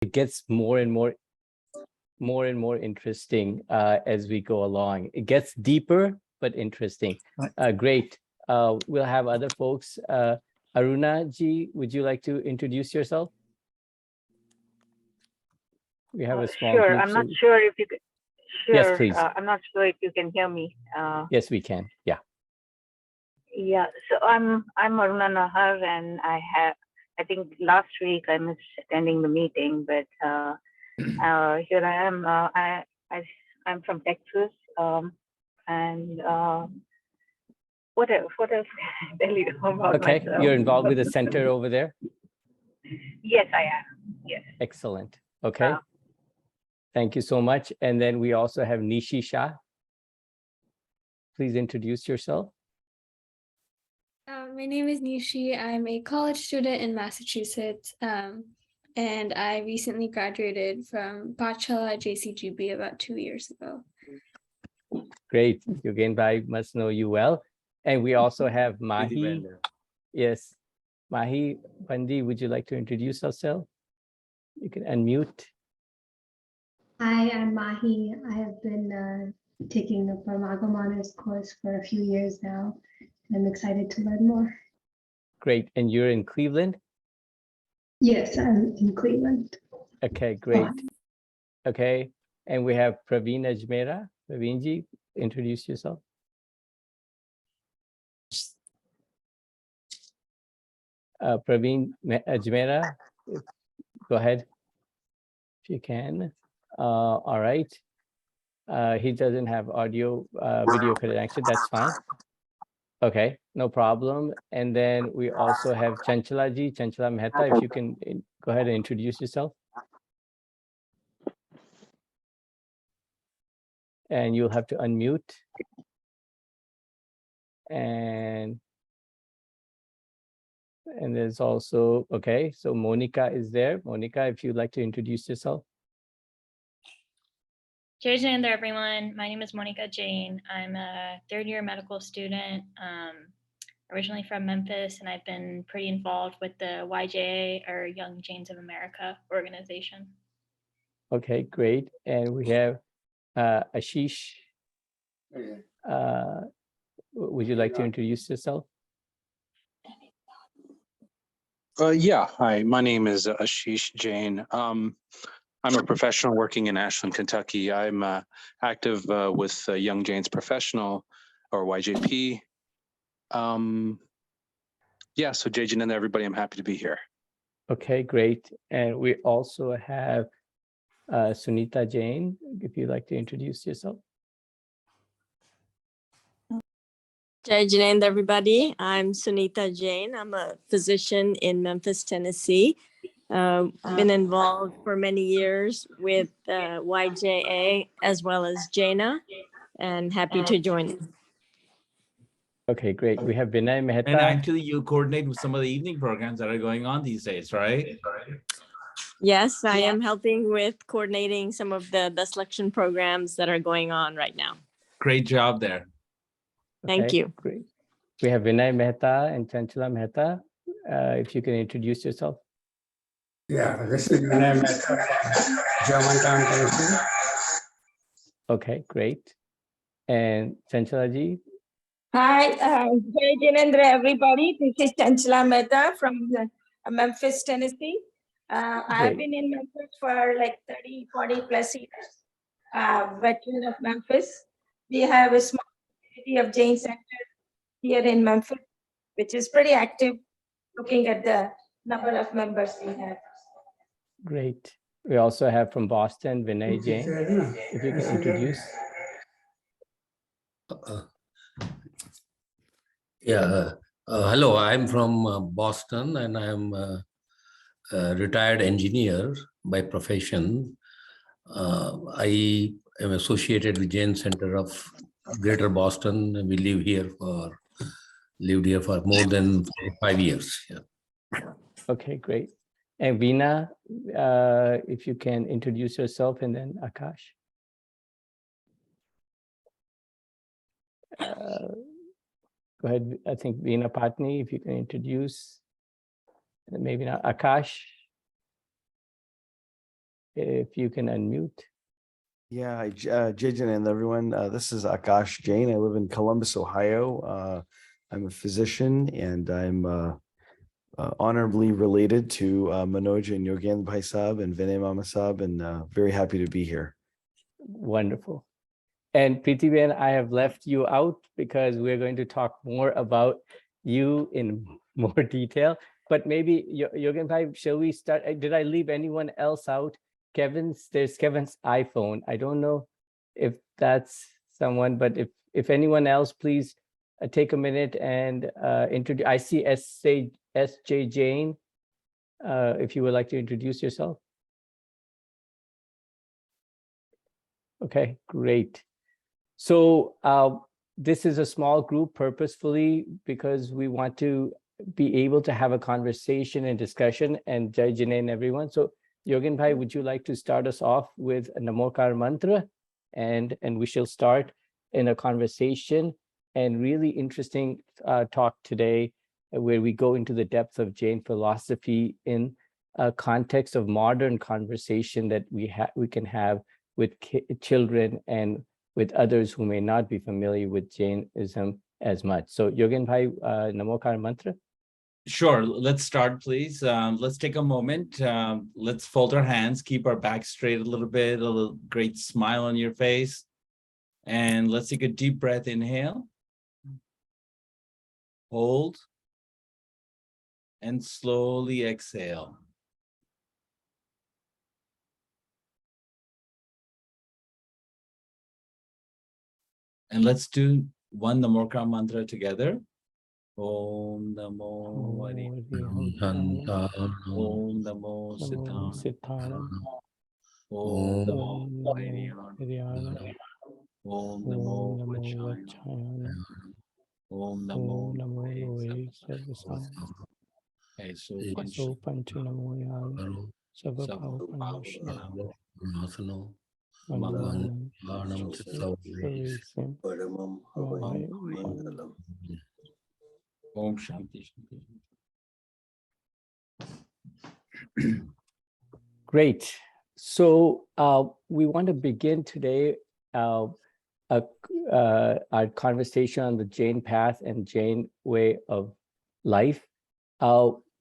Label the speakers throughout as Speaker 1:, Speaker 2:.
Speaker 1: it gets more and more interesting as we go along. It gets deeper but interesting. Great. We'll have other folks. Aruna ji, would you like to introduce yourself? We have a small
Speaker 2: Sure.
Speaker 1: group.
Speaker 2: I'm not sure if you could. Sure.
Speaker 1: Yes, please.
Speaker 2: I'm not sure if you can hear me.
Speaker 1: Yes, we can. Yeah.
Speaker 2: Yeah. So I'm Aruna Nahar, and I think last week I missed attending the meeting, but here I am. I'm from Texas, and what else can I tell you about
Speaker 1: Okay,
Speaker 2: myself?
Speaker 1: you're involved with the center over there?
Speaker 2: Yes, I am. Yes.
Speaker 1: Excellent. Okay. Thank you so much. And then we also have Nishi Shah. Please introduce yourself.
Speaker 3: My name is Nishi. I'm a college student in Massachusetts, and I recently graduated from Pachala JCGB about 2 years ago.
Speaker 1: Great. Again, I must know you well. And we also have Mahi. Yes. Mahi Bandi, would you like to introduce yourself? You can unmute.
Speaker 4: Hi, I'm Mahi. I have been taking the Parmagam Honors course for a few years now. I'm excited to learn more.
Speaker 1: Great. And you're in Cleveland?
Speaker 4: Yes, I'm in Cleveland.
Speaker 1: Okay, great. Okay. And we have Praveen Ajmera. Praveenji, introduce yourself. Praveen Ajmera, go ahead if you can. All right. He doesn't have audio video connection. That's fine. Okay, no problem. And then we also have Chanchala ji, Chanchala Mehta. If you can go ahead and introduce yourself. And you'll have to unmute. And there's also, okay, so Monica is there. Monica, if you'd like to introduce yourself.
Speaker 5: Jain there, everyone. My name is Monica Jain. I'm a third-year medical student, originally from Memphis, and I've been pretty involved with the YJA, or Young Jains of America organization.
Speaker 1: Okay, great. And we have Ashish. Would you like to introduce yourself?
Speaker 6: Yeah, hi, my name is Ashish Jain. I'm a professional working in Ashland, Kentucky. I'm active with Young Jains Professional, or YJP. Yeah, so Jain and everybody, I'm happy to be here.
Speaker 1: Okay, great. And we also have Sunita Jain, if you'd like to introduce yourself.
Speaker 7: Jai Janand, everybody. I'm Sunita Jain. I'm a physician in Memphis, Tennessee. Been involved for many years with YJA as well as Jaina, and happy to join.
Speaker 1: Okay, great. We have Vinay Mehta.
Speaker 8: And actually, you coordinate with some of the evening programs that are going on these days, right?
Speaker 7: Yes, I am helping with coordinating some of the selection programs that are going on right now.
Speaker 8: Great job there.
Speaker 7: Thank you.
Speaker 1: Great. We have Vinay Mehta and Chanchala Mehta. If you can introduce yourself.
Speaker 9: Yeah, this is Vinay Mehta from Germantown, Tennessee.
Speaker 1: Okay, great. And Chanchala ji.
Speaker 10: Hi, Jai Jinendra, everybody. This is Chanchala Mehta from Memphis, Tennessee. I've been in Memphis for like 30, 40 plus years. Veteran of Memphis. We have a small community of Jain Center here in Memphis, which is pretty active, looking at the number of members we have.
Speaker 1: Great. We also have from Boston, Vinay Jain. If you can introduce.
Speaker 11: Hello, I'm from Boston, and I'm a retired engineer by profession. I am associated with Jain Center of Greater Boston. We lived here for more than 5 years. Yeah.
Speaker 1: Okay, great. And Veena, if you can introduce yourself, and then Akash. Go ahead. I think Veena Patni, if you can introduce, and maybe not Akash. if you can unmute.
Speaker 12: Yeah, hi, Jai Janand, everyone. This is Akash Jain. I live in Columbus, Ohio. I'm a physician, and I'm honorably related to Manoj and Yogendra Bhai Sahab and Vinay Mama Sahab, and very happy to be here.
Speaker 1: Wonderful. And Pritiben, I have left you out because we're going to talk more about you in more detail. But maybe Yogendra Bhai, shall we start? Did I leave anyone else out? There's Kevin's iPhone. I don't know if that's someone, but if anyone else, please take a minute and introduce. I see SJ Jain. If you would like to introduce yourself. Okay, great. So this is a small group purposefully because we want to be able to have a conversation and discussion, and Jai Jine and everyone. So Yogen Bhai, would you like to start us off with a Namokar mantra? And we shall start in a conversation and really interesting talk today where we go into the depth of Jain philosophy in a context of modern conversation that we can have with children and with others who may not be familiar with Jainism as much. So Yogen Bhai, Namokar mantra.
Speaker 8: Sure, let's start, please. Let's take a moment. Let's fold our hands, keep our back straight a little bit, a little great smile on your face. And let's take a deep breath, inhale. Hold. And slowly exhale. And let's do one Namokar mantra together. Om Namo Varihaya. Om Namo Siddhaya. Om Namo Varihaya. Om Namo Vachaya. Om Namo Varihaya. Okay, so Panchu Namo Yara. Sabha
Speaker 11: Asano.
Speaker 1: Mangalam
Speaker 11: Mangalam
Speaker 1: Sarvesim
Speaker 11: Paramam
Speaker 1: Vahai
Speaker 11: Mangalam.
Speaker 8: Om Shanti.
Speaker 1: Great. So we want to begin today our conversation on the Jain path and Jain way of life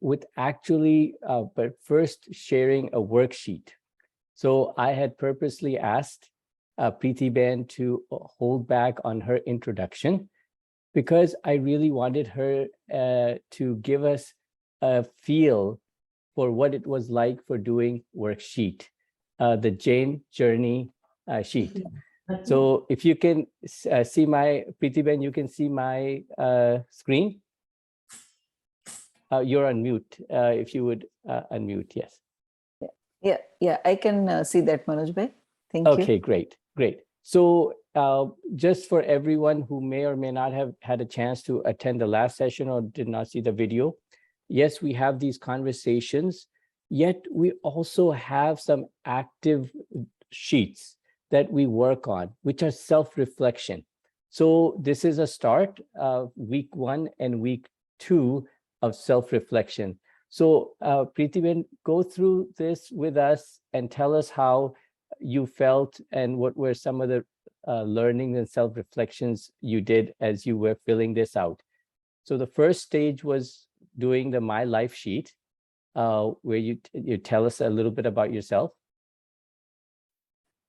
Speaker 1: with actually, but first sharing a worksheet. So I had purposely asked Preeti Ben to hold back on her introduction because I really wanted her to give us a feel for what it was like for doing worksheet, the Jain journey sheet. So if you can see my, Preeti Ben, you can see my screen. You're on mute. If you would unmute, yes.
Speaker 13: Yeah, I can see that, Manoj Bhai. Thank you.
Speaker 1: Okay, great. So just for everyone who may or may not have had a chance to attend the last session or did not see the video, yes, we have these conversations, yet we also have some active sheets that we work on, which are self-reflection. So this is a start of week 1 and week 2 of self-reflection. So Preeti Ben, go through this with us and tell us how you felt and what were some of the learning and self-reflections you did as you were filling this out. So the first stage was doing the My Life sheet, where you tell us a little bit about yourself.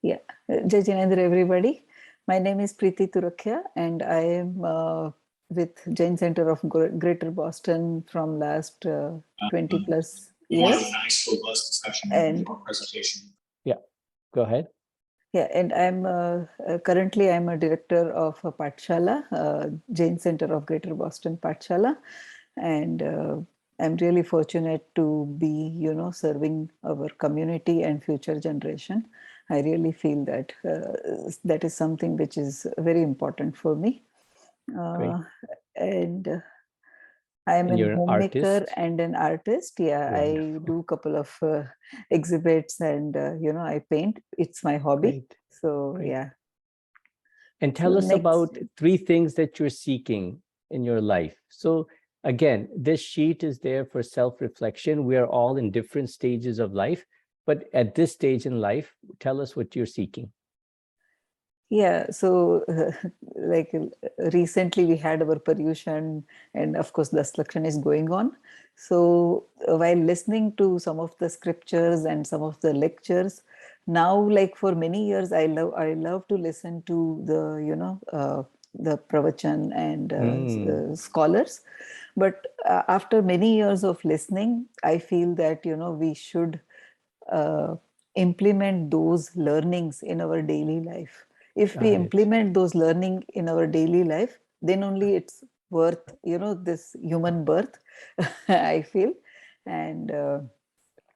Speaker 13: Yeah, Jai Jinendra, everybody. My name is Preeti Turakhya, and I am with Jain Center of Greater Boston from last 20 plus years.
Speaker 14: Nice, robust discussion
Speaker 13: and
Speaker 14: presentation.
Speaker 1: Yeah, go ahead.
Speaker 13: Yeah, and I'm currently I'm a director of a Pathshala, Jain Center of Greater Boston Pathshala, and I'm really fortunate to be, serving our community and future generation. I really feel that that is something which is very important for me. And I am a homemaker and an artist. Yeah, wonderful. I do a couple of exhibits and, I paint. It's my hobby. Great. Yeah.
Speaker 1: And tell us about 3 things that you're seeking in your life. So again, this sheet is there for self-reflection. We are all in different stages of life, but at this stage in life, tell us what you're seeking.
Speaker 13: Yeah, so like recently we had our Paryushan, and of course das Lakshan is going on. So while listening to some of the scriptures and some of the lectures, now like for many years I love to listen to the pravachan and scholars. But after many years of listening, I feel that we should uh, implement those learnings in our daily life. If we implement those learning in our daily life, then only it's worth this human birth. I feel. And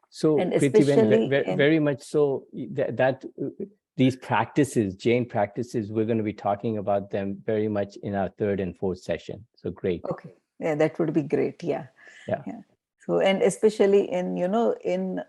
Speaker 1: so
Speaker 13: and
Speaker 1: Prithviben,
Speaker 13: especially
Speaker 1: very much so that these practices, Jain practices, we're going to be talking about them very much in our third and fourth session. So great.
Speaker 13: Okay, yeah, that would be great. Yeah.
Speaker 1: Yeah.
Speaker 13: So, and especially in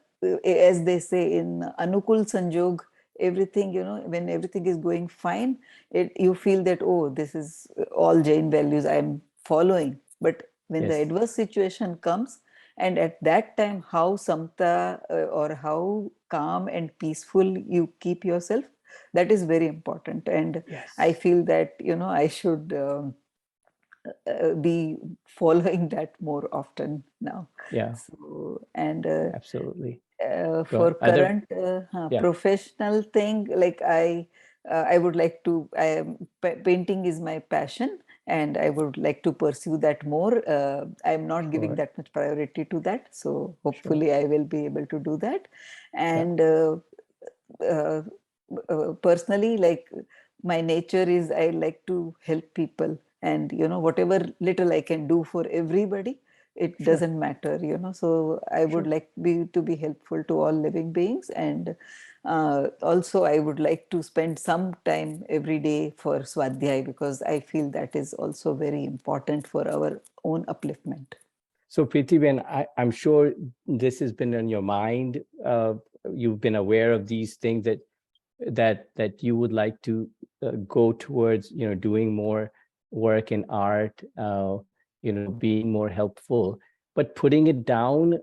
Speaker 13: as they say, in Anukul Sanjog, everything, when everything is going fine, you feel that, oh, this is all Jain values I'm following. But when the adverse situation comes, and at that time, how samta or how calm and peaceful you keep yourself, that is very important. And I feel that, I should be following that more often now.
Speaker 1: Yeah.
Speaker 13: So, and
Speaker 1: absolutely.
Speaker 13: For current professional thing, like I would like to, painting is my passion, and I would like to pursue that more. I'm not giving that much priority to that. So hopefully I will be able to do that. And personally, like my nature is I like to help people, and whatever little I can do for everybody, it doesn't matter, so I would like to be helpful to all living beings. And also I would like to spend some time every day for Swadhyay, because I feel that is also very important for our own upliftment.
Speaker 1: So Prithviben, I'm sure this has been on your mind. You've been aware of these things that you would like to go towards, doing more work in art, being more helpful. But putting it down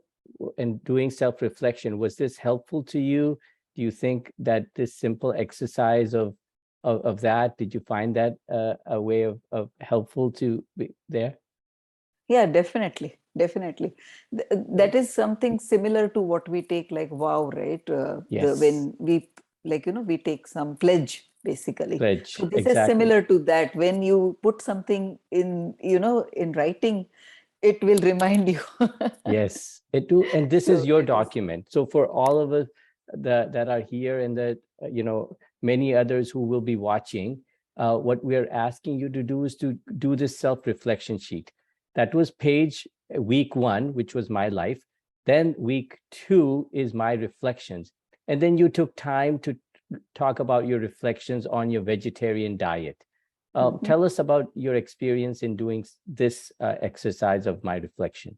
Speaker 1: and doing self-reflection, was this helpful to you? Do you think that this simple exercise of that, did you find that a way of helpful to be there?
Speaker 13: Yeah, definitely. That is something similar to what we take like vow, right? When we we take some pledge, basically. So this is similar to that. When you put something in, in writing, it will remind you.
Speaker 1: Yes, it do. And this is your document. So for all of us that are here, and that, many others who will be watching, what we're asking you to do is to do this self-reflection sheet. That was week 1, which was my life. Then week 2 is my reflections. And then you took time to talk about your reflections on your vegetarian diet. Tell us about your experience in doing this exercise of my reflection.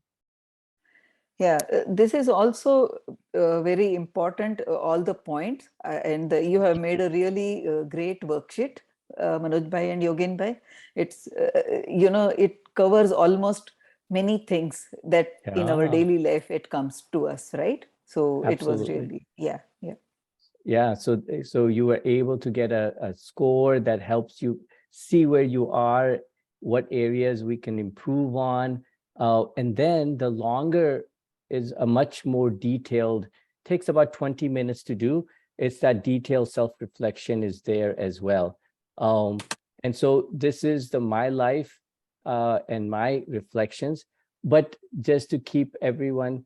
Speaker 13: Yeah, this is also very important, all the points. And you have made a really great worksheet, Manoj Bhai and Yogin Bhai. It's, it covers almost many things that in our daily life, it comes to us, right? So it was really,
Speaker 1: Yeah, so you were able to get a score that helps you see where you are, what areas we can improve on. And then the longer is a much more detailed, takes about 20 minutes to do. It's that detailed self-reflection is there as well. And so this is my life and my reflections. But just to keep everyone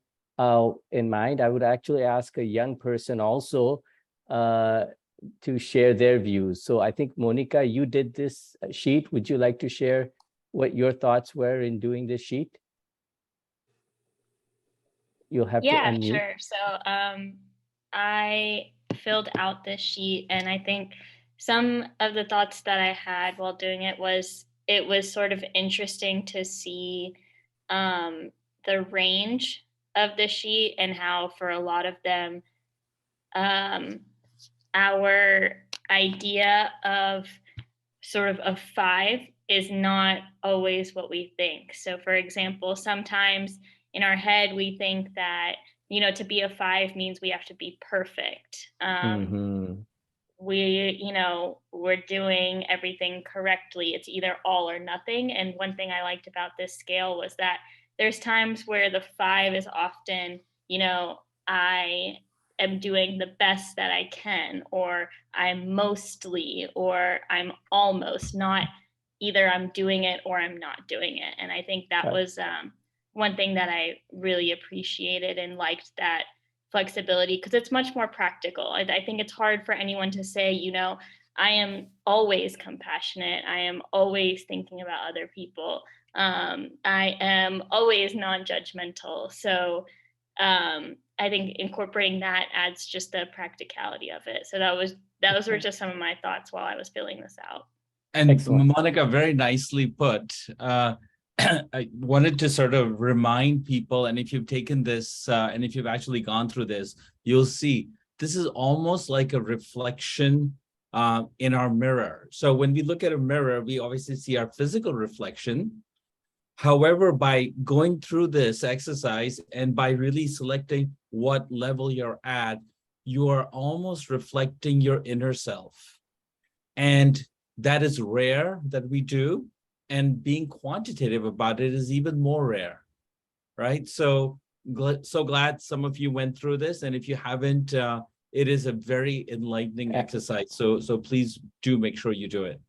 Speaker 1: in mind, I would actually ask a young person also to share their views. So I think, Monica, you did this sheet. Would you like to share what your thoughts were in doing this sheet? You'll have to unmute.
Speaker 5: Yeah, sure. So I filled out this sheet, and I think some of the thoughts that I had while doing it was sort of interesting to see the range of the sheet, and how for a lot of them, our idea of sort of a 5 is not always what we think. So for example, sometimes in our head, we think that to be a 5 means we have to be perfect.
Speaker 1: Mhm.
Speaker 5: We're doing everything correctly. It's either all or nothing. And one thing I liked about this scale was that there's times where the 5 is often, I am doing the best that I can, or I'm mostly, or I'm almost, not either I'm doing it or I'm not doing it. And I think that was one thing that I really appreciated and liked, that flexibility, because it's much more practical. I think it's hard for anyone to say, I am always compassionate. I am always thinking about other people. I am always non-judgmental. So I think incorporating that adds just the practicality of it. So those were just some of my thoughts while I was filling this out.
Speaker 8: And
Speaker 1: Excellent.
Speaker 8: Monica, very nicely put. I wanted to sort of remind people, and if you've taken this, and if you've actually gone through this, you'll see this is almost like a reflection in our mirror. So when we look at a mirror, we obviously see our physical reflection. However, by going through this exercise and by really selecting what level you're at, you are almost reflecting your inner self. And that is rare that we do. And being quantitative about it is even more rare, right? So glad some of you went through this. And if you haven't, it is a very enlightening exercise. So please do make sure you do it.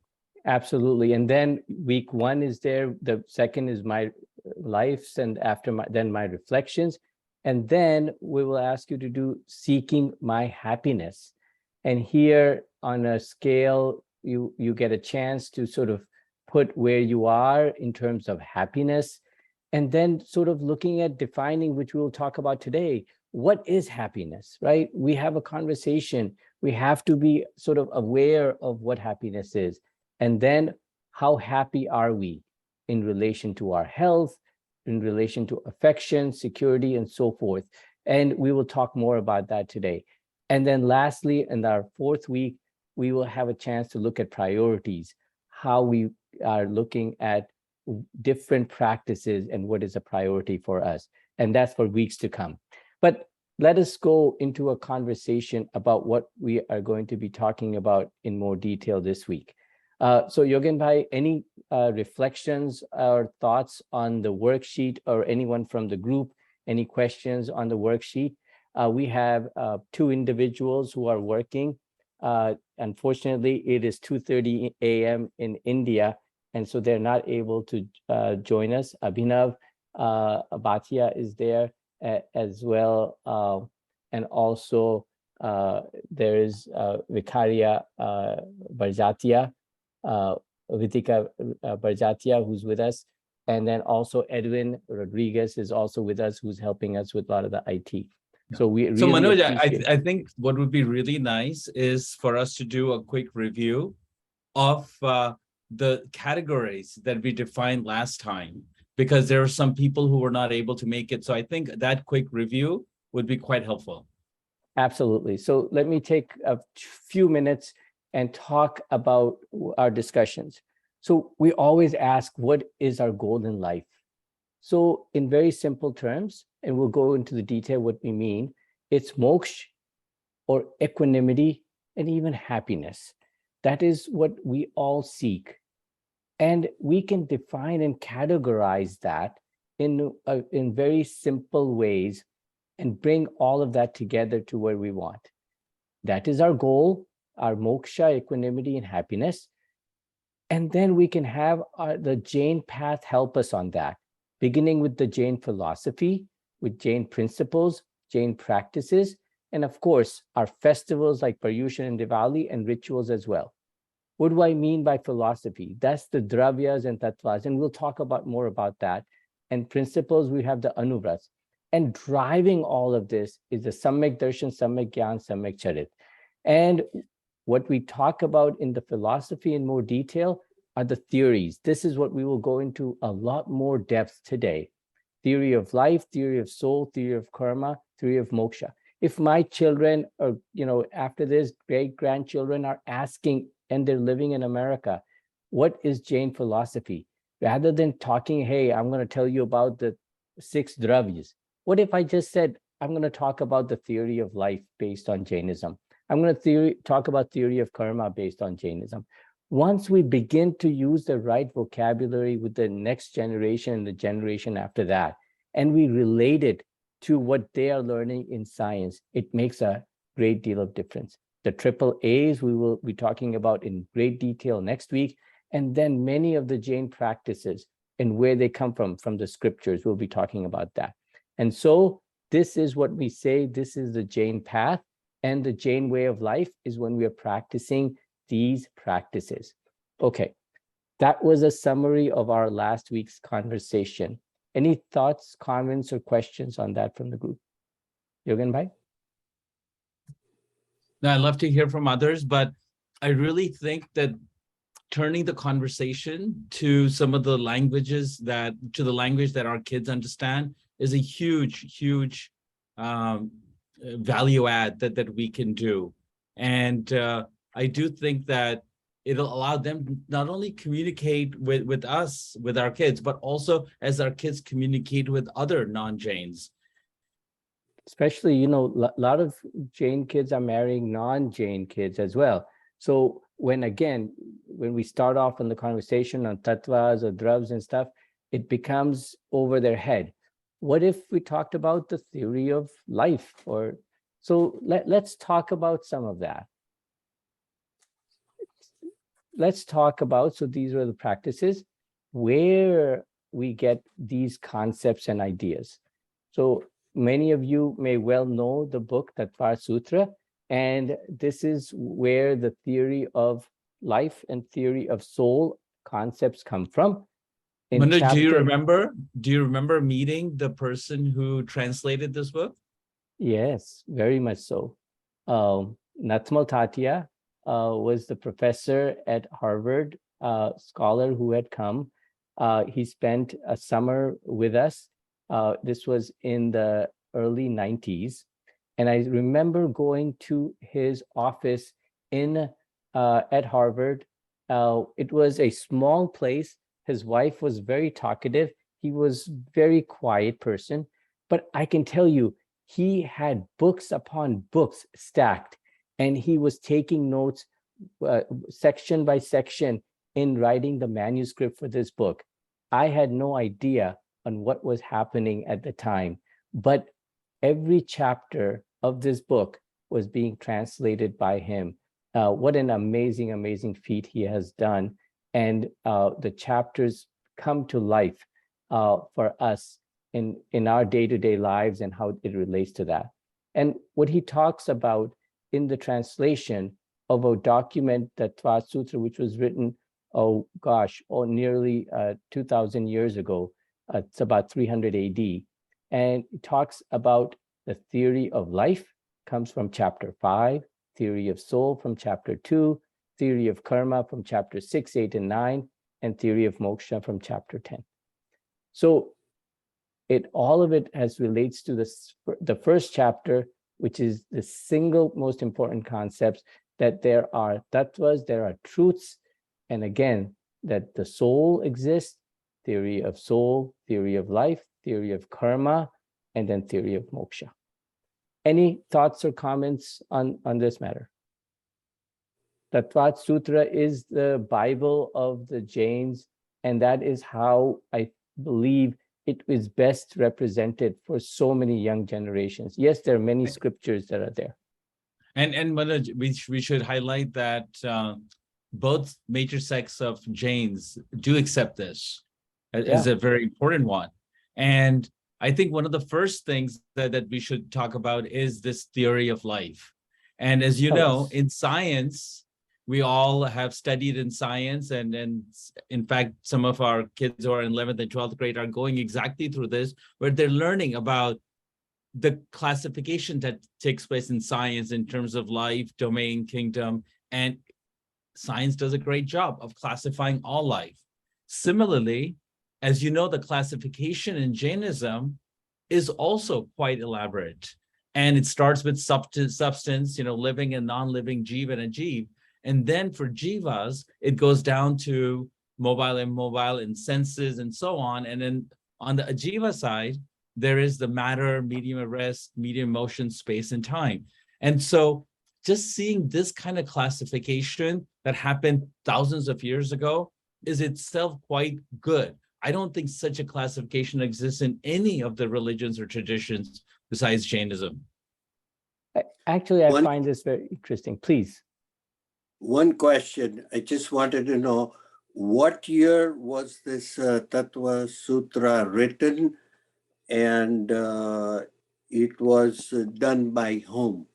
Speaker 1: Absolutely. And then week 1 is there. The second is my lives, and after my reflections. And then we will ask you to do seeking my happiness. And here on a scale, you get a chance to sort of put where you are in terms of happiness, and then sort of looking at defining, which we will talk about today. What is happiness, right? We have a conversation. We have to be sort of aware of what happiness is. And then how happy are we in relation to our health, in relation to affection, security, and so forth. And we will talk more about that today. And then lastly, in our 4th week, we will have a chance to look at priorities, how we are looking at different practices and what is a priority for us. And that's for weeks to come. But let us go into a conversation about what we are going to be talking about in more detail this week. So Yogen Bhai, any reflections or thoughts on the worksheet, or anyone from the group, any questions on the worksheet? We have 2 individuals who are working. Unfortunately, it is 2:30 a.m. in India, and so they're not able to join us. Abhinav Bhatia is there as well. And also there is Vikaria Barjatia, Vitika Barjatia, who's with us. And then also Edwin Rodriguez is also with us, who's helping us with a lot of the IT. So we really
Speaker 8: Manoj, I think what would be really nice is for us to do a quick review of the categories that we defined last time, because there are some people who were not able to make it. So I think that quick review would be quite helpful.
Speaker 1: Absolutely. So let me take a few minutes and talk about our discussions. So we always ask, what is our goal in life? So in very simple terms, and we'll go into the detail what we mean, it's moksha, or equanimity, and even happiness. That is what we all seek. And we can define and categorize that in very simple ways and bring all of that together to where we want. That is our goal, our moksha, equanimity, and happiness. And then we can have the Jain path help us on that, beginning with the Jain philosophy, with Jain principles, Jain practices, and of course, our festivals like Paryushan and Diwali, and rituals as well. What do I mean by philosophy? That's the dravyas and tattvas, and we'll talk about more about that. And principles, we have the anuvrats. And driving all of this is the Samyak Darshan, Samyak Gyan, Samyak Charit. And what we talk about in the philosophy in more detail are the theories. This is what we will go into a lot more depth today. Theory of life, theory of soul, theory of karma, theory of moksha. If my children, or after this, great-grandchildren are asking, and they're living in America, what is Jain philosophy? Rather than talking, hey, I'm going to tell you about the 6 dravyas. What if I just said, I'm going to talk about the theory of life based on Jainism. I'm going to talk about theory of karma based on Jainism. Once we begin to use the right vocabulary with the next generation and the generation after that, and we relate it to what they are learning in science, it makes a great deal of difference. The triple A's we will be talking about in great detail next week, and then many of the Jain practices and where they come from the scriptures, we'll be talking about that. And so this is what we say, this is the Jain path, and the Jain way of life is when we are practicing these practices. Okay, that was a summary of our last week's conversation. Any thoughts, comments, or questions on that from the group? Yogan Bhai?
Speaker 8: Now, I'd love to hear from others, but I really think that turning the conversation to some of the languages to the language that our kids understand is a huge value add that we can do. And I do think that it'll allow them not only communicate with us, with our kids, but also as our kids communicate with other non-Jains.
Speaker 1: Especially, you know, a lot of Jain kids are marrying non-Jain kids as well. So when we start off in the conversation on tattvas or dravas and stuff, it becomes over their head. What if we talked about the theory of life? So let's talk about some of that. Let's talk about, so these are the practices where we get these concepts and ideas. So many of you may well know the book Tattva Sutra, and this is where the theory of life and theory of soul concepts come from.
Speaker 8: Manu, do you remember meeting the person who translated this book?
Speaker 1: Yes, very much so. Natmal Tatia was the professor at Harvard, scholar who had come. He spent a summer with us. This was in the early 90s. And I remember going to his office at Harvard. It was a small place. His wife was very talkative. He was very quiet person. But I can tell you, he had books upon books stacked, and he was taking notes section by section in writing the manuscript for this book. I had no idea on what was happening at the time, but every chapter of this book was being translated by him. What an amazing feat he has done. And the chapters come to life for us in our day-to-day lives and how it relates to that. And what he talks about in the translation of a document, the Tattva Sutra, which was written, nearly 2,000 years ago. It's about 300 AD. And it talks about the theory of life, comes from chapter 5, theory of soul from chapter 2, theory of karma from chapter 6, 8, and 9, and theory of moksha from chapter 10. So all of it relates to the first chapter, which is the single most important concepts, that there are tattvas, there are truths, and again, that the soul exists, theory of soul, theory of life, theory of karma, and then theory of moksha. Any thoughts or comments on this matter? Tattva Sutra is the Bible of the Jains, and that is how I believe it is best represented for so many young generations. Yes, there are many scriptures that are there.
Speaker 8: And Manoj, we should highlight that both major sects of Jains do accept this as a very important one. And I think one of the first things that we should talk about is this theory of life. And as you know, in science, we all have studied in science, and in fact, some of our kids who are in 11th and 12th grade are going exactly through this, where they're learning about the classification that takes place in science in terms of life, domain, kingdom, and science does a great job of classifying all life. Similarly, as you know, the classification in Jainism is also quite elaborate. And it starts with substance, living and non-living, jiva and ajiv. And then for jivas, it goes down to mobile and immobile and senses and so on. And then on the ajiva side, there is the matter, medium at rest, medium motion, space, and time. And so just seeing this kind of classification that happened thousands of years ago is itself quite good. I don't think such a classification exists in any of the religions or traditions besides Jainism.
Speaker 1: Actually, I find this very interesting. Please.
Speaker 15: One question. I just wanted to know, what year was this Tattva Sutra written, and it was done by whom?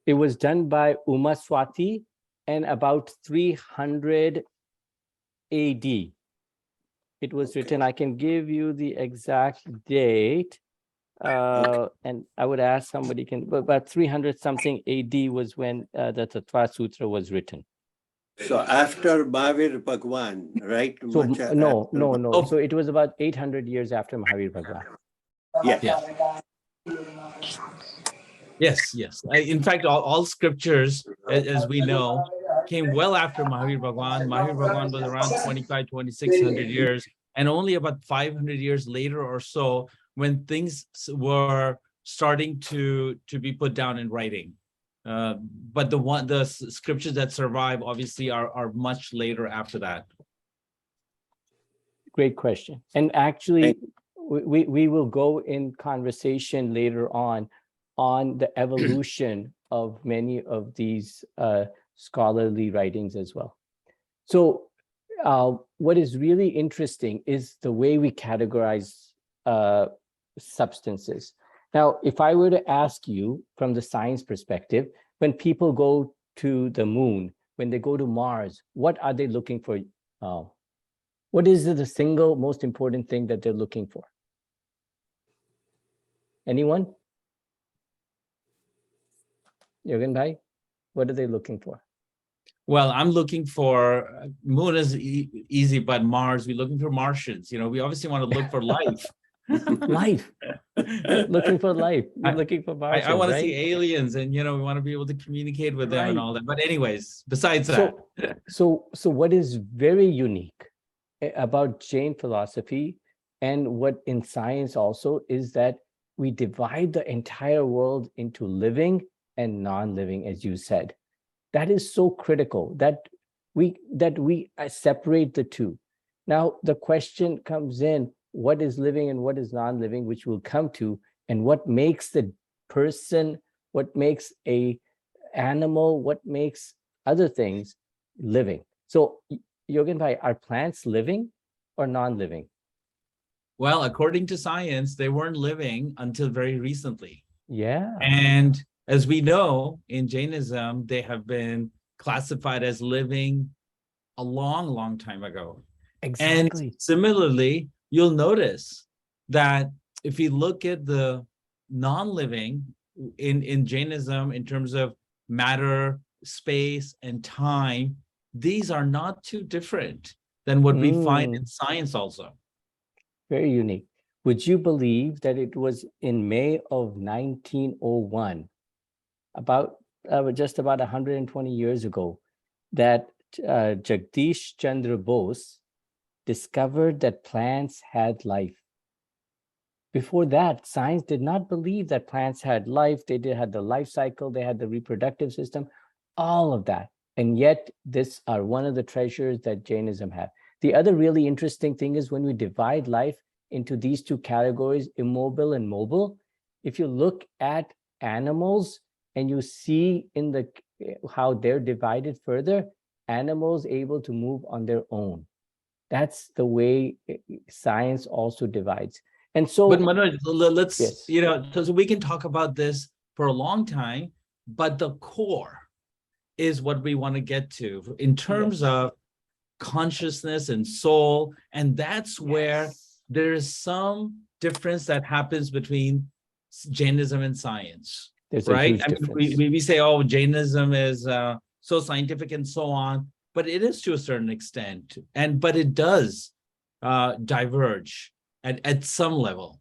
Speaker 1: It was done by Umaswati in about 300 AD. It was written, I can give you the exact date. And I would ask somebody but about 300 something AD was when the Tattva Sutra was written.
Speaker 15: So after Mahavir Bhagwan, right?
Speaker 1: So no.
Speaker 8: Oh.
Speaker 1: So it was about 800 years after Mahavir Bhagwan.
Speaker 15: Yes.
Speaker 8: Yeah. Yes. In fact, all scriptures, as we know, came well after Mahavir Bhagwan. Mahavir Bhagwan was around 2600 years, and only about 500 years later or so, when things were starting to be put down in writing. But the scriptures that survive obviously are much later after that.
Speaker 1: Great question. And actually, we will go in conversation later on the evolution of many of these scholarly writings as well. So what is really interesting is the way we categorize substances. Now, if I were to ask you from the science perspective, when people go to the moon, when they go to Mars, what are they looking for? What is the single most important thing that they're looking for? Anyone? Yogan Bhai, what are they looking for?
Speaker 8: Well, I'm looking for, moon is easy, but Mars, we're looking for Martians. We obviously want to look for life.
Speaker 1: Life. Looking for life. You're looking for Martians,
Speaker 8: I want to
Speaker 1: right?
Speaker 8: see aliens, and we want to be able to communicate with them and all that. But anyways, besides that.
Speaker 1: So what is very unique about Jain philosophy and what in science also is that we divide the entire world into living and non-living, as you said. That is so critical that we separate the two. Now the question comes in, what is living and what is non-living, which we'll come to, and what makes the person, what makes a animal, what makes other things living. So Yogan Bhai, are plants living or non-living?
Speaker 8: Well, according to science, they weren't living until very recently.
Speaker 1: Yeah.
Speaker 8: And as we know, in Jainism, they have been classified as living a long, long time ago.
Speaker 1: Exactly.
Speaker 8: And similarly, you'll notice that if you look at the non-living in Jainism, in terms of matter, space, and time, these are not too different than what we find in science also.
Speaker 1: Very unique. Would you believe that it was in May of 1901, just about 120 years ago, that Jagdish Chandra Bose discovered that plants had life. Before that, science did not believe that plants had life. They had the life cycle, they had the reproductive system, all of that. And yet, these are one of the treasures that Jainism had. The other really interesting thing is when we divide life into these two categories, immobile and mobile, if you look at animals and you see in how they're divided further, animals able to move on their own. That's the way science also divides. And so,
Speaker 8: but Manoj, let's, so we can talk about this for a long time, but the core is what we want to get to in terms of consciousness and soul. And that's where there is some difference that happens between Jainism and science.
Speaker 1: There's
Speaker 8: right?
Speaker 1: a huge difference.
Speaker 8: We say, oh, Jainism is so scientific and so on, but it is to a certain extent. But it does diverge at some level.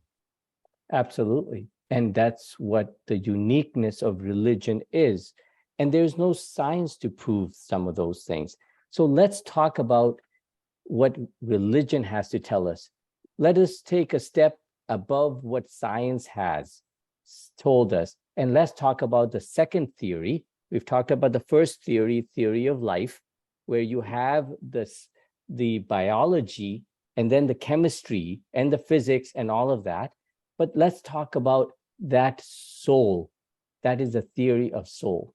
Speaker 1: Absolutely. And that's what the uniqueness of religion is. And there's no science to prove some of those things. So let's talk about what religion has to tell us. Let us take a step above what science has told us. And let's talk about the second theory. We've talked about the first theory, theory of life, where you have the biology and then the chemistry and the physics and all of that. But let's talk about that soul. That is the theory of soul.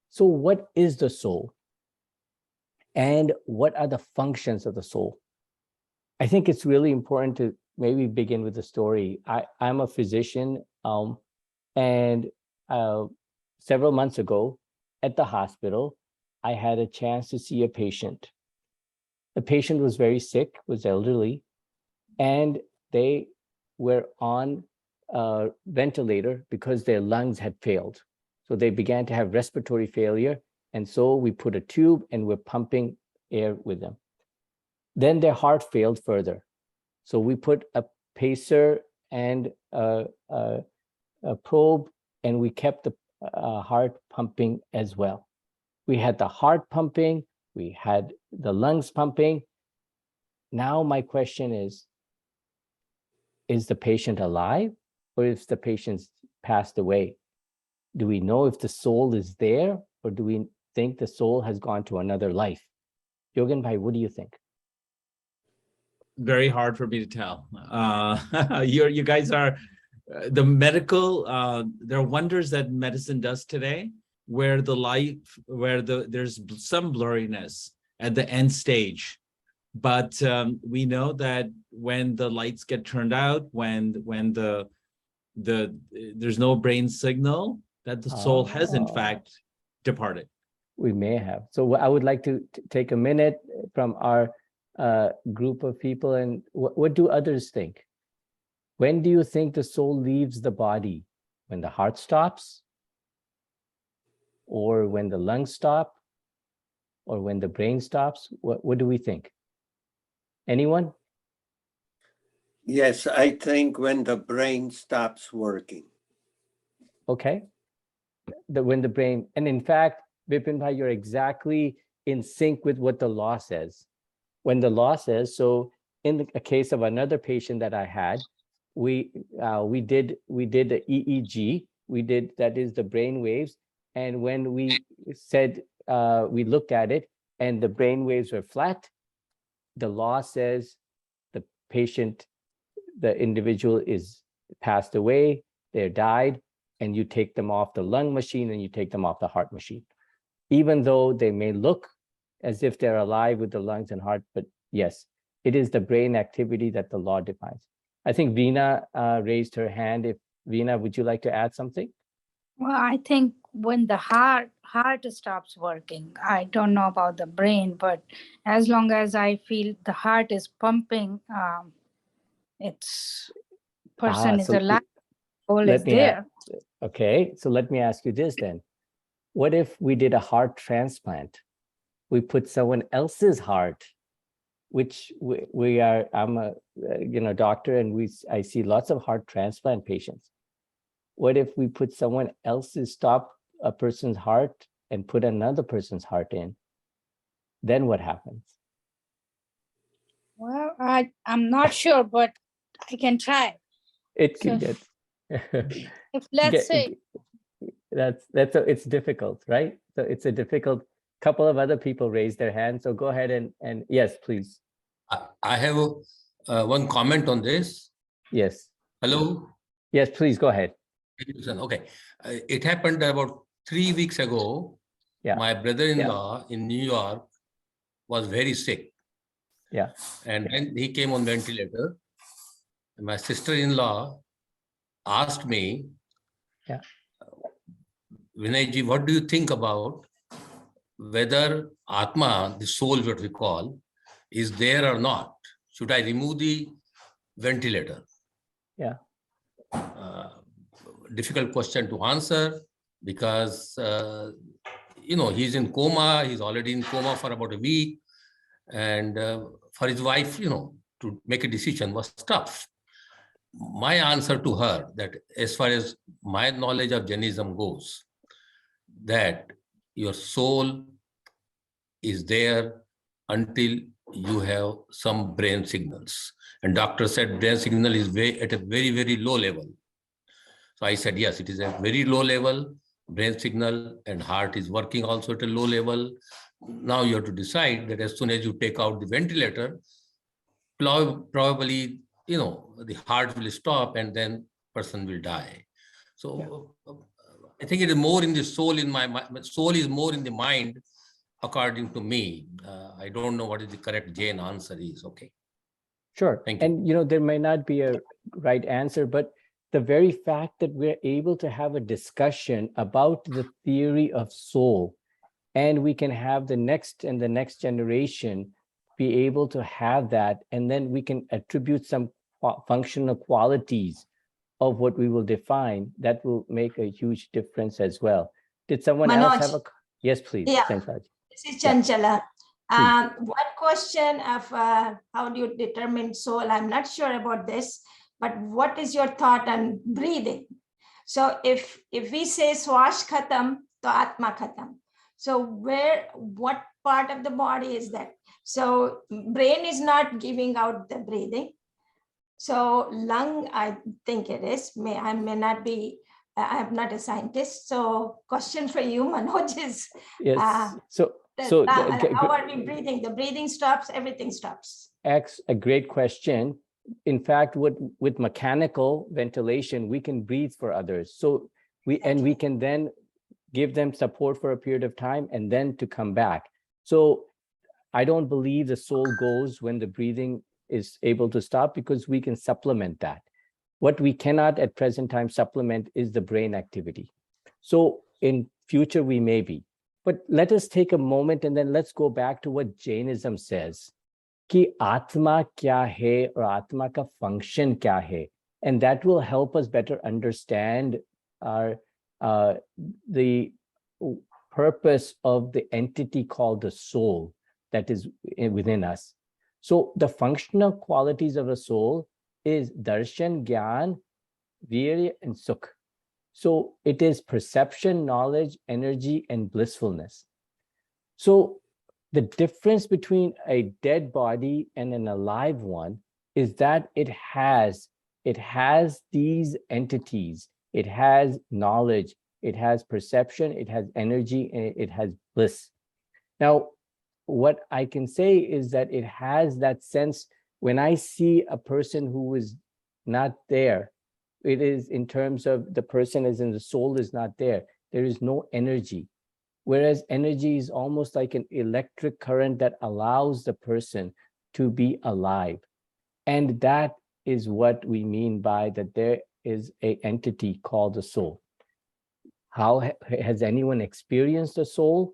Speaker 1: So what is the soul? And what are the functions of the soul? I think it's really important to maybe begin with the story. I'm a physician, and several months ago at the hospital, I had a chance to see a patient. The patient was very sick, was elderly, and they were on a ventilator because their lungs had failed. So they began to have respiratory failure. And so we put a tube and we're pumping air with them. Then their heart failed further. So we put a pacer and a probe, and we kept the heart pumping as well. We had the heart pumping, we had the lungs pumping. Now my question is the patient alive, or if the patient's passed away? Do we know if the soul is there, or do we think the soul has gone to another life? Yogan Bhai, what do you think?
Speaker 8: Very hard for me to tell. You guys are the medical. There are wonders that medicine does today, where there's some blurriness at the end stage, but we know that when the lights get turned out, when there's no brain signal, that the soul has in fact departed.
Speaker 1: We may have. So I would like to take a minute from our group of people, and what do others think? When do you think the soul leaves the body? When the heart stops? Or when the lungs stop? Or when the brain stops? What do we think? Anyone?
Speaker 15: Yes, I think when the brain stops working.
Speaker 1: Okay. When the brain, and in fact, Vipin Bhai, you're exactly in sync with what the law says. When the law says, so in a case of another patient that I had, we did the EEG, that is the brain waves, and when we said, we looked at it and the brain waves were flat, the law says the patient, the individual is passed away, they're died, and you take them off the lung machine and you take them off the heart machine. Even though they may look as if they're alive with the lungs and heart, but yes, it is the brain activity that the law defines. I think Veena raised her hand. If Veena, would you like to add something?
Speaker 16: Well, I think when the heart stops working, I don't know about the brain, but as long as I feel the heart is pumping, it's person is alive, soul is there.
Speaker 1: Okay, so let me ask you this then. What if we did a heart transplant? We put someone else's heart, which I'm a doctor, and I see lots of heart transplant patients. What if we put someone else's, stop a person's heart and put another person's heart in? Then what happens?
Speaker 16: Well, I'm not sure, but I can try.
Speaker 1: It could get.
Speaker 16: If let's say
Speaker 1: it's difficult, right? So it's a difficult. Couple of other people raised their hands, so go ahead and yes, please.
Speaker 11: I have one comment on this.
Speaker 1: Yes.
Speaker 11: Hello.
Speaker 1: Yes, please go ahead.
Speaker 11: Okay, it happened about 3 weeks ago.
Speaker 1: Yeah.
Speaker 11: My brother-in-law in New York was very sick.
Speaker 1: Yeah.
Speaker 11: And then he came on ventilator. My sister-in-law asked me,
Speaker 1: yeah,
Speaker 11: Vinayji, what do you think about whether Atma, the soul, what we call, is there or not? Should I remove the ventilator?
Speaker 1: Yeah.
Speaker 11: Difficult question to answer because, he's in coma. He's already in coma for about a week. And for his wife, to make a decision was tough. My answer to her that as far as my knowledge of Jainism goes, that your soul is there until you have some brain signals. And doctor said brain signal is at a very, very low level. So I said, yes, it is a very low level brain signal, and heart is working also at a low level. Now you have to decide that as soon as you take out the ventilator, probably, the heart will stop and then person will die. So I think it is more in the soul. In my soul is more in the mind, according to me. I don't know what is the correct Jain answer is. Okay.
Speaker 1: Sure.
Speaker 11: Thank you.
Speaker 1: And there may not be a right answer, but the very fact that we're able to have a discussion about the theory of soul, and we can have the next generation be able to have that, and then we can attribute some functional qualities of what we will define, that will make a huge difference as well. Did someone else have a? Yes, please.
Speaker 10: Yeah.
Speaker 1: Sansaj.
Speaker 10: This is Chanchala. One question of how do you determine soul? I'm not sure about this, but what is your thought on breathing? So if we say swash khatam, to atma khatam. So what part of the body is that? So brain is not giving out the breathing. So lung, I think it is. I may not be. I'm not a scientist. So question for you, Manoj, is
Speaker 1: yes.
Speaker 10: how are we breathing? The breathing stops, everything stops.
Speaker 1: A great question. In fact, with mechanical ventilation, we can breathe for others. So we can then give them support for a period of time and then to come back. So I don't believe the soul goes when the breathing is able to stop, because we can supplement that. What we cannot at present time supplement is the brain activity. So in future we may be. But let us take a moment and then let's go back to what Jainism says. Ki Atma kya hai or Atma ka function kya hai? And that will help us better understand the purpose of the entity called the soul that is within us. So the functional qualities of a soul is darshan, gyan, virya, and sukh. So it is perception, knowledge, energy, and blissfulness. So the difference between a dead body and an alive one is that it has these entities. It has knowledge, it has perception, it has energy, and it has bliss. Now, what I can say is that it has that sense. When I see a person who is not there, it is in terms of the person as in the soul is not there. There is no energy. Whereas energy is almost like an electric current that allows the person to be alive. And that is what we mean by that there is an entity called the soul. How has anyone experienced a soul?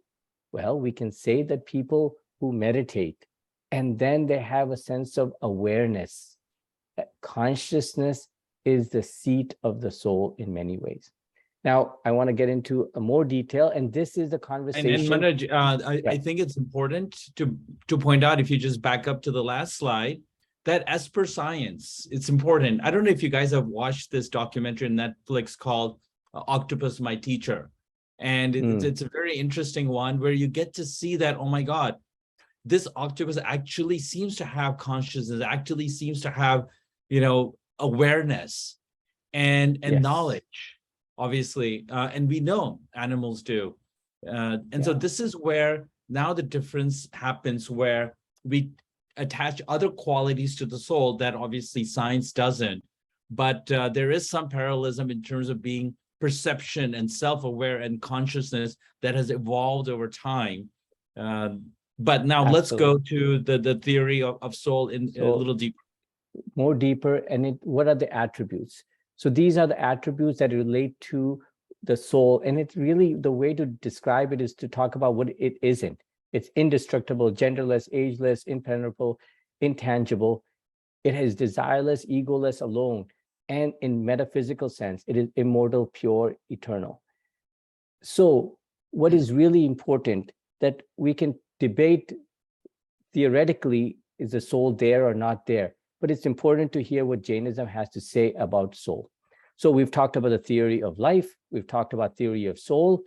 Speaker 1: Well, we can say that people who meditate, and then they have a sense of awareness. Consciousness is the seat of the soul in many ways. Now, I want to get into more detail, and this is the conversation.
Speaker 8: And Manoj, I think it's important to point out, if you just back up to the last slide, that as per science, it's important. I don't know if you guys have watched this documentary on Netflix called Octopus, My Teacher. And it's a very interesting one where you get to see that, oh my God, this octopus actually seems to have consciousness, actually seems to have, awareness and yes, knowledge, obviously. And we know animals do. So this is where now the difference happens, where we attach other qualities to the soul that obviously science doesn't. But there is some parallelism in terms of being perception and self-aware and consciousness that has evolved over time. But now let's go to the theory of soul in a little deeper.
Speaker 1: More deeper, and what are the attributes? So these are the attributes that relate to the soul, and it's really, the way to describe it is to talk about what it isn't. It's indestructible, genderless, ageless, impenetrable, intangible. It is desireless, egoless, alone. And in metaphysical sense, it is immortal, pure, eternal. So what is really important that we can debate theoretically, is the soul there or not there? But it's important to hear what Jainism has to say about soul. So we've talked about the theory of life. We've talked about theory of soul.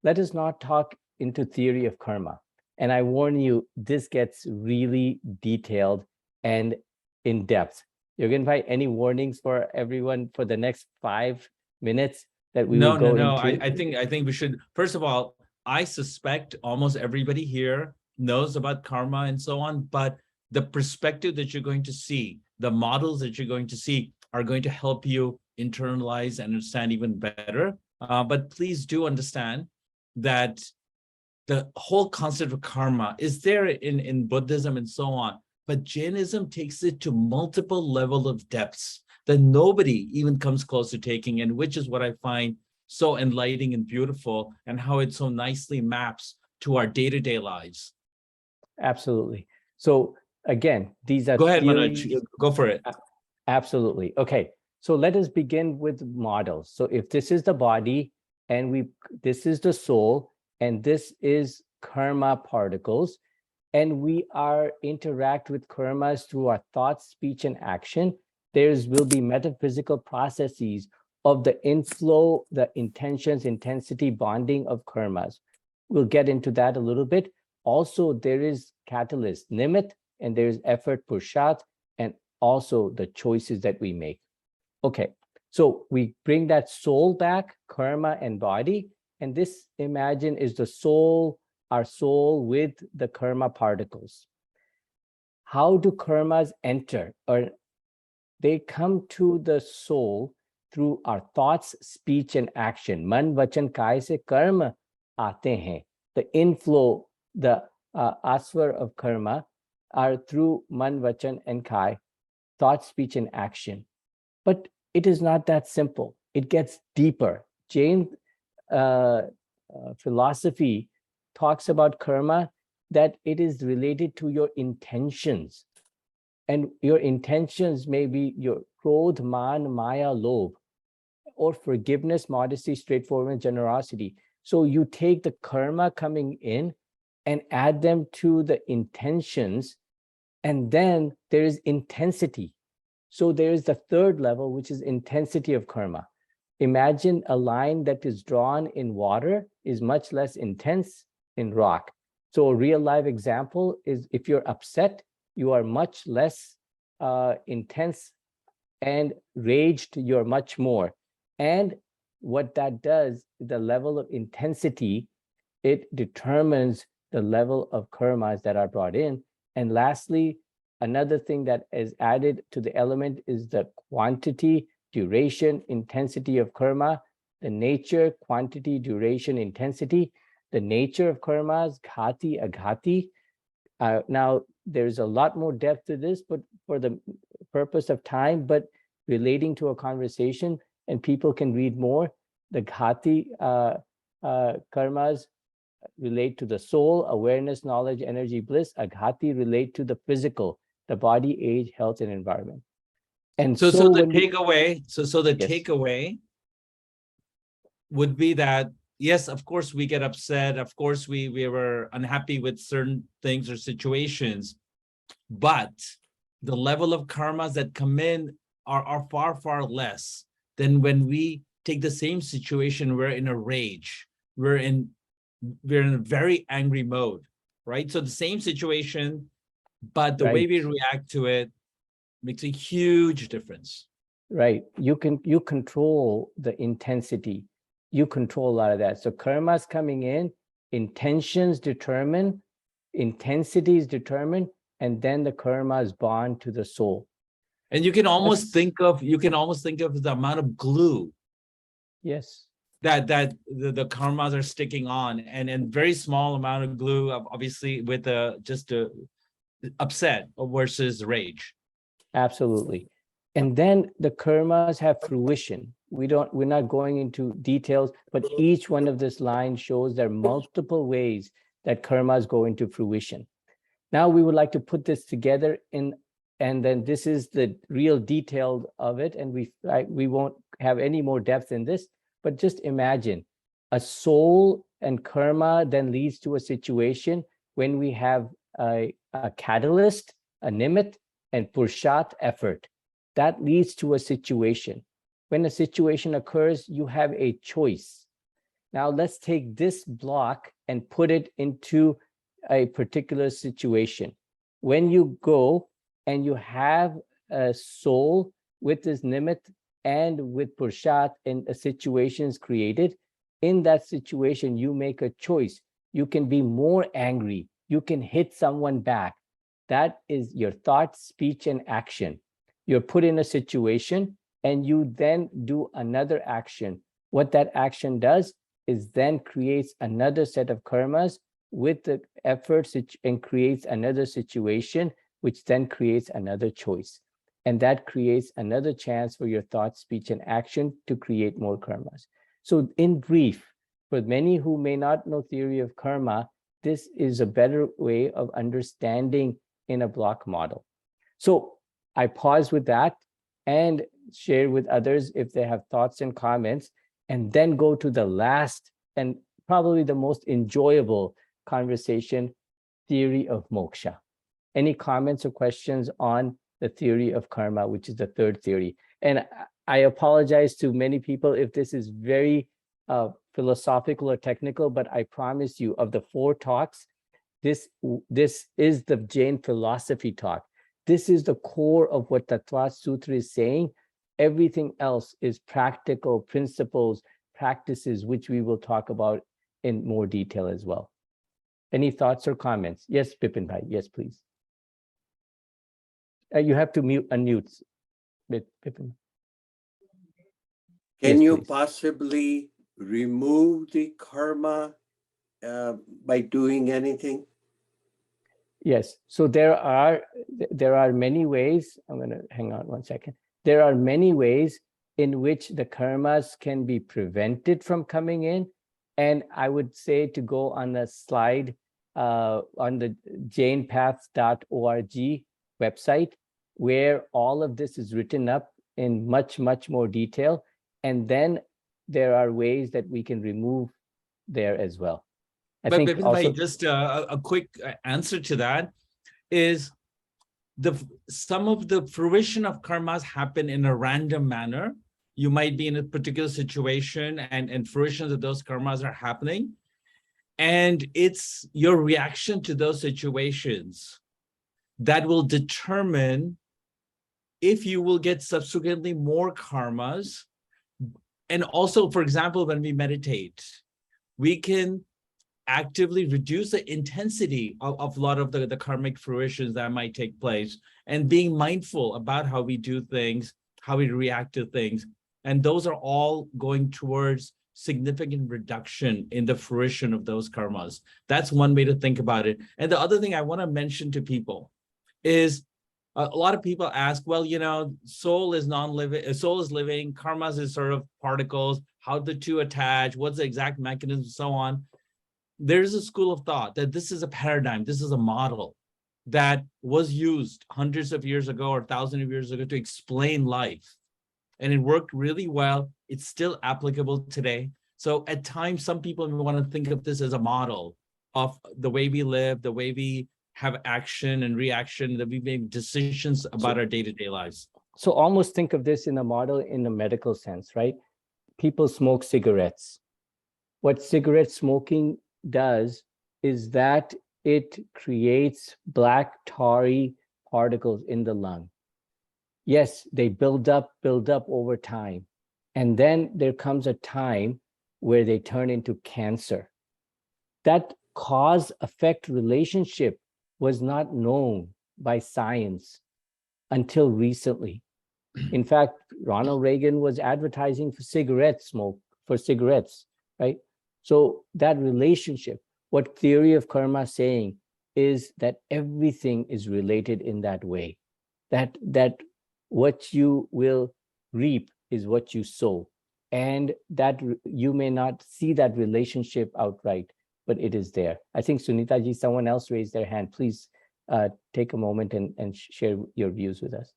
Speaker 1: Let us not talk into theory of karma. And I warn you, this gets really detailed and in depth. You're going to find any warnings for everyone for the next 5 minutes that we will go into?
Speaker 8: I think we should, first of all, I suspect almost everybody here knows about karma and so on, but the perspective that you're going to see, the models that you're going to see are going to help you internalize and understand even better. But please do understand that the whole concept of karma is there in Buddhism and so on, but Jainism takes it to multiple level of depths that nobody even comes close to taking, and which is what I find so enlightening and beautiful, and how it so nicely maps to our day-to-day lives.
Speaker 1: Absolutely. So again, these are
Speaker 8: Go ahead,
Speaker 1: theories.
Speaker 8: Manoj, go for it.
Speaker 1: Absolutely. Okay. So let us begin with models. So if this is the body and this is the soul, and this is karma particles, and we interact with karmas through our thoughts, speech, and action, will be metaphysical processes of the inflow, the intentions, intensity, bonding of karmas. We'll get into that a little bit. Also, there is catalyst, nimit, and there's effort, purushat, and also the choices that we make. Okay, so we bring that soul back, karma and body, and this, imagine, is the soul, our soul with the karma particles. How do karmas enter? Or they come to the soul through our thoughts, speech, and action. Man, vachan, kaya se karma aate hain. The inflow, the aswar of karma are through man, vachan, and kaya, thought, speech, and action. But it is not that simple. It gets deeper. Jain philosophy talks about karma, that it is related to your intentions. And your intentions may be your krodh, man, maya, lobh, or forgiveness, modesty, straightforwardness, generosity. So you take the karma coming in and add them to the intentions, and then there is intensity. So there is the third level, which is intensity of karma. Imagine a line that is drawn in water is much less intense in rock. So a real life example is, if you're upset, you are much less intense, and raged, you're much more. And what that does, the level of intensity, it determines the level of karmas that are brought in. And lastly, another thing that is added to the element is the quantity, duration, intensity of karma, the nature, quantity, duration, intensity, the nature of karmas, ghati, aghati. Now, there's a lot more depth to this, but for the purpose of time, but relating to a conversation, and people can read more, the ghati karmas relate to the soul, awareness, knowledge, energy, bliss. Aghati relate to the physical, the body, age, health, and environment. And
Speaker 8: so the
Speaker 1: yes.
Speaker 8: takeaway would be that, yes, of course we get upset, of course we were unhappy with certain things or situations, but the level of karmas that come in are far, far less than when we take the same situation, we're in a rage, we're in a very angry mode, right? So the same situation, but the way we react to it makes a huge difference.
Speaker 1: Right. You control the intensity. You control a lot of that. So karma's coming in, intentions determine, intensities determine, and then the karmas bond to the soul.
Speaker 8: And you can almost think of the amount of glue.
Speaker 1: Yes.
Speaker 8: That the karmas are sticking on, and very small amount of glue, obviously, with just a upset versus rage.
Speaker 1: Absolutely. And then the karmas have fruition. We're not going into details, but each one of this line shows there are multiple ways that karmas go into fruition. Now we would like to put this together and then this is the real detail of it, and we won't have any more depth in this, but just imagine a soul and karma then leads to a situation when we have a catalyst, a nimit, and purushat, effort. That leads to a situation. When a situation occurs, you have a choice. Now let's take this block and put it into a particular situation. When you go and you have a soul with this nimit and with purshat and a situation is created, in that situation, you make a choice. You can be more angry. You can hit someone back. That is your thought, speech, and action. You're put in a situation and you then do another action. What that action does is then creates another set of karmas with the efforts and creates another situation, which then creates another choice. And that creates another chance for your thought, speech, and action to create more karmas. So in brief, for many who may not know theory of karma, this is a better way of understanding in a block model. So I pause with that and share with others if they have thoughts and comments, and then go to the last and probably the most enjoyable conversation, theory of moksha. Any comments or questions on the theory of karma, which is the third theory? And I apologize to many people if this is very philosophical or technical, but I promise you, of the 4 talks, this is the Jain philosophy talk. This is the core of what the Tattva Sutra is saying. Everything else is practical principles, practices, which we will talk about in more detail as well. Any thoughts or comments? Yes, Bipin Bhai. Yes, please. You have to unmute, Bipin.
Speaker 15: Can
Speaker 1: Yes,
Speaker 15: you
Speaker 1: please.
Speaker 15: possibly remove the karma by doing anything?
Speaker 1: Yes, so there are many ways. I'm going to hang on one second. There are many ways in which the karmas can be prevented from coming in. And I would say to go on the slide on the jainpaths.org website, where all of this is written up in much, much more detail. And then there are ways that we can remove there as well. I
Speaker 8: But
Speaker 1: think also
Speaker 8: just a quick answer to that is some of the fruition of karmas happen in a random manner. You might be in a particular situation and fruitions of those karmas are happening. And it's your reaction to those situations that will determine if you will get subsequently more karmas. And also, for example, when we meditate, we can actively reduce the intensity of a lot of the karmic fruitions that might take place, and being mindful about how we do things, how we react to things. And those are all going towards significant reduction in the fruition of those karmas. That's one way to think about it. And the other thing I want to mention to people is a lot of people ask, well, you know, soul is non-living, soul is living, karmas is sort of particles, how the two attach, what's the exact mechanism, so on. There's a school of thought that this is a paradigm, this is a model that was used hundreds of years ago or thousands of years ago to explain life. And it worked really well. It's still applicable today. So at times, some people want to think of this as a model of the way we live, the way we have action and reaction, that we make decisions about our day-to-day lives.
Speaker 1: So almost think of this in a model in a medical sense, right? People smoke cigarettes. What cigarette smoking does is that it creates black tarry particles in the lung. Yes, they build up over time. And then there comes a time where they turn into cancer. That cause-effect relationship was not known by science until recently. In fact, Ronald Reagan was advertising for cigarettes, right? So that relationship, what theory of karma is saying is that everything is related in that way, that what you will reap is what you sow, and that you may not see that relationship outright, but it is there. I think Sunita ji, someone else raised their hand. Please take a moment and share your views with us.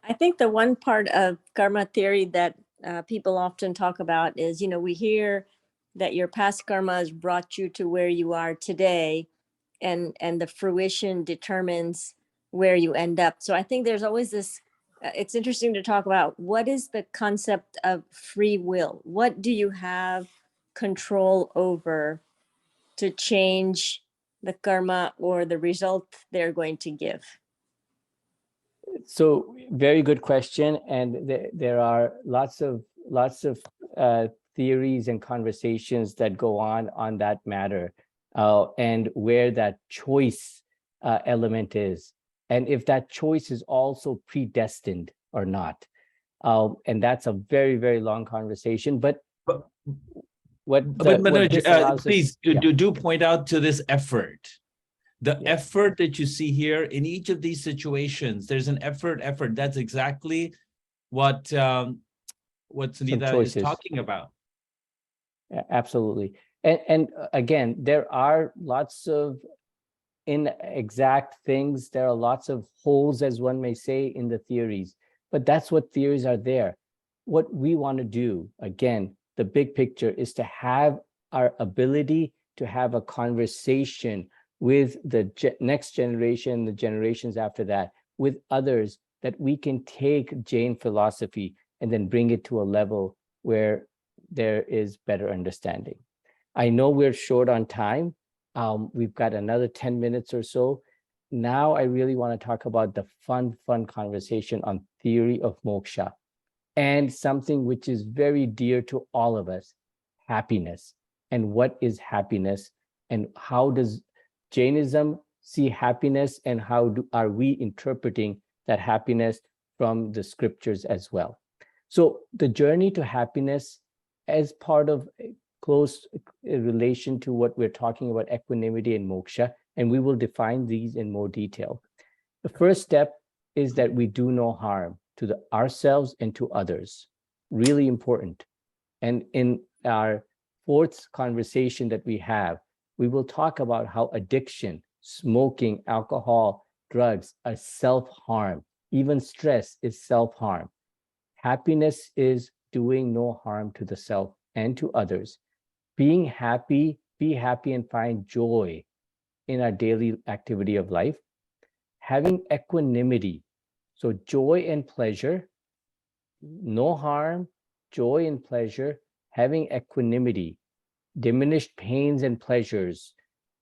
Speaker 7: I think the one part of karma theory that people often talk about is, you know, we hear that your past karma has brought you to where you are today, and the fruition determines where you end up. So I think there's always this, it's interesting to talk about what is the concept of free will? What do you have control over to change the karma or the result they're going to give?
Speaker 1: So very good question, and there are lots of theories and conversations that go on that matter, and where that choice element is, and if that choice is also predestined or not. And that's a very, very long conversation. But what this allows
Speaker 8: please
Speaker 1: us,
Speaker 8: do point out to this effort. The effort that you see here in each of these situations, there's an effort. That's exactly what Sunita is talking about.
Speaker 1: Absolutely. And again, there are lots of inexact things. There are lots of holes, as one may say, in the theories, but that's what theories are there. What we want to do, again, the big picture is to have our ability to have a conversation with the next generation, the generations after that, with others, that we can take Jain philosophy and then bring it to a level where there is better understanding. I know we're short on time. We've got another 10 minutes or so. Now I really want to talk about the fun conversation on theory of moksha, and something which is very dear to all of us, happiness. And what is happiness, and how does Jainism see happiness, and how are we interpreting that happiness from the scriptures as well? So the journey to happiness, as part of a close relation to what we're talking about, equanimity and moksha, and we will define these in more detail. The first step is that we do no harm to ourselves and to others. Really important. And in our fourth conversation that we have, we will talk about how addiction, smoking, alcohol, drugs are self-harm. Even stress is self-harm. Happiness is doing no harm to the self and to others. Being happy, be happy and find joy in our daily activity of life. Having equanimity, so joy and pleasure, no harm, joy and pleasure, having equanimity, diminished pains and pleasures,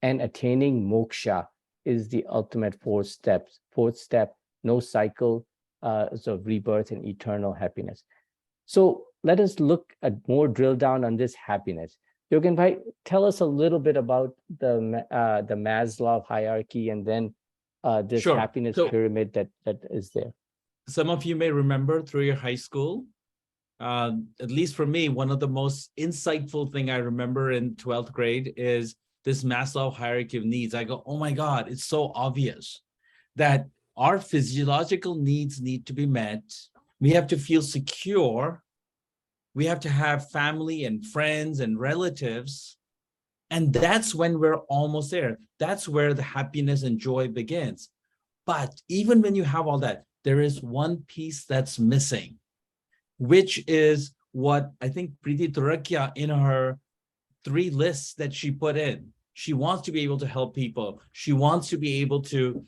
Speaker 1: and attaining moksha is the ultimate fourth step, no cycle of rebirth and eternal happiness. So let us look at more drill down on this happiness. Yogen Bhai, tell us a little bit about the Maslow hierarchy, and then this happiness pyramid that is there.
Speaker 8: Some of you may remember through your high school, at least for me, one of the most insightful thing I remember in 12th grade is this Maslow hierarchy of needs. I go, oh my God, it's so obvious that our physiological needs need to be met. We have to feel secure. We have to have family and friends and relatives. And that's when we're almost there. That's where the happiness and joy begins. But even when you have all that, there is one piece that's missing, which is what I think Preeti Turakya in her 3 lists that she put in. She wants to be able to help people. She wants to be able to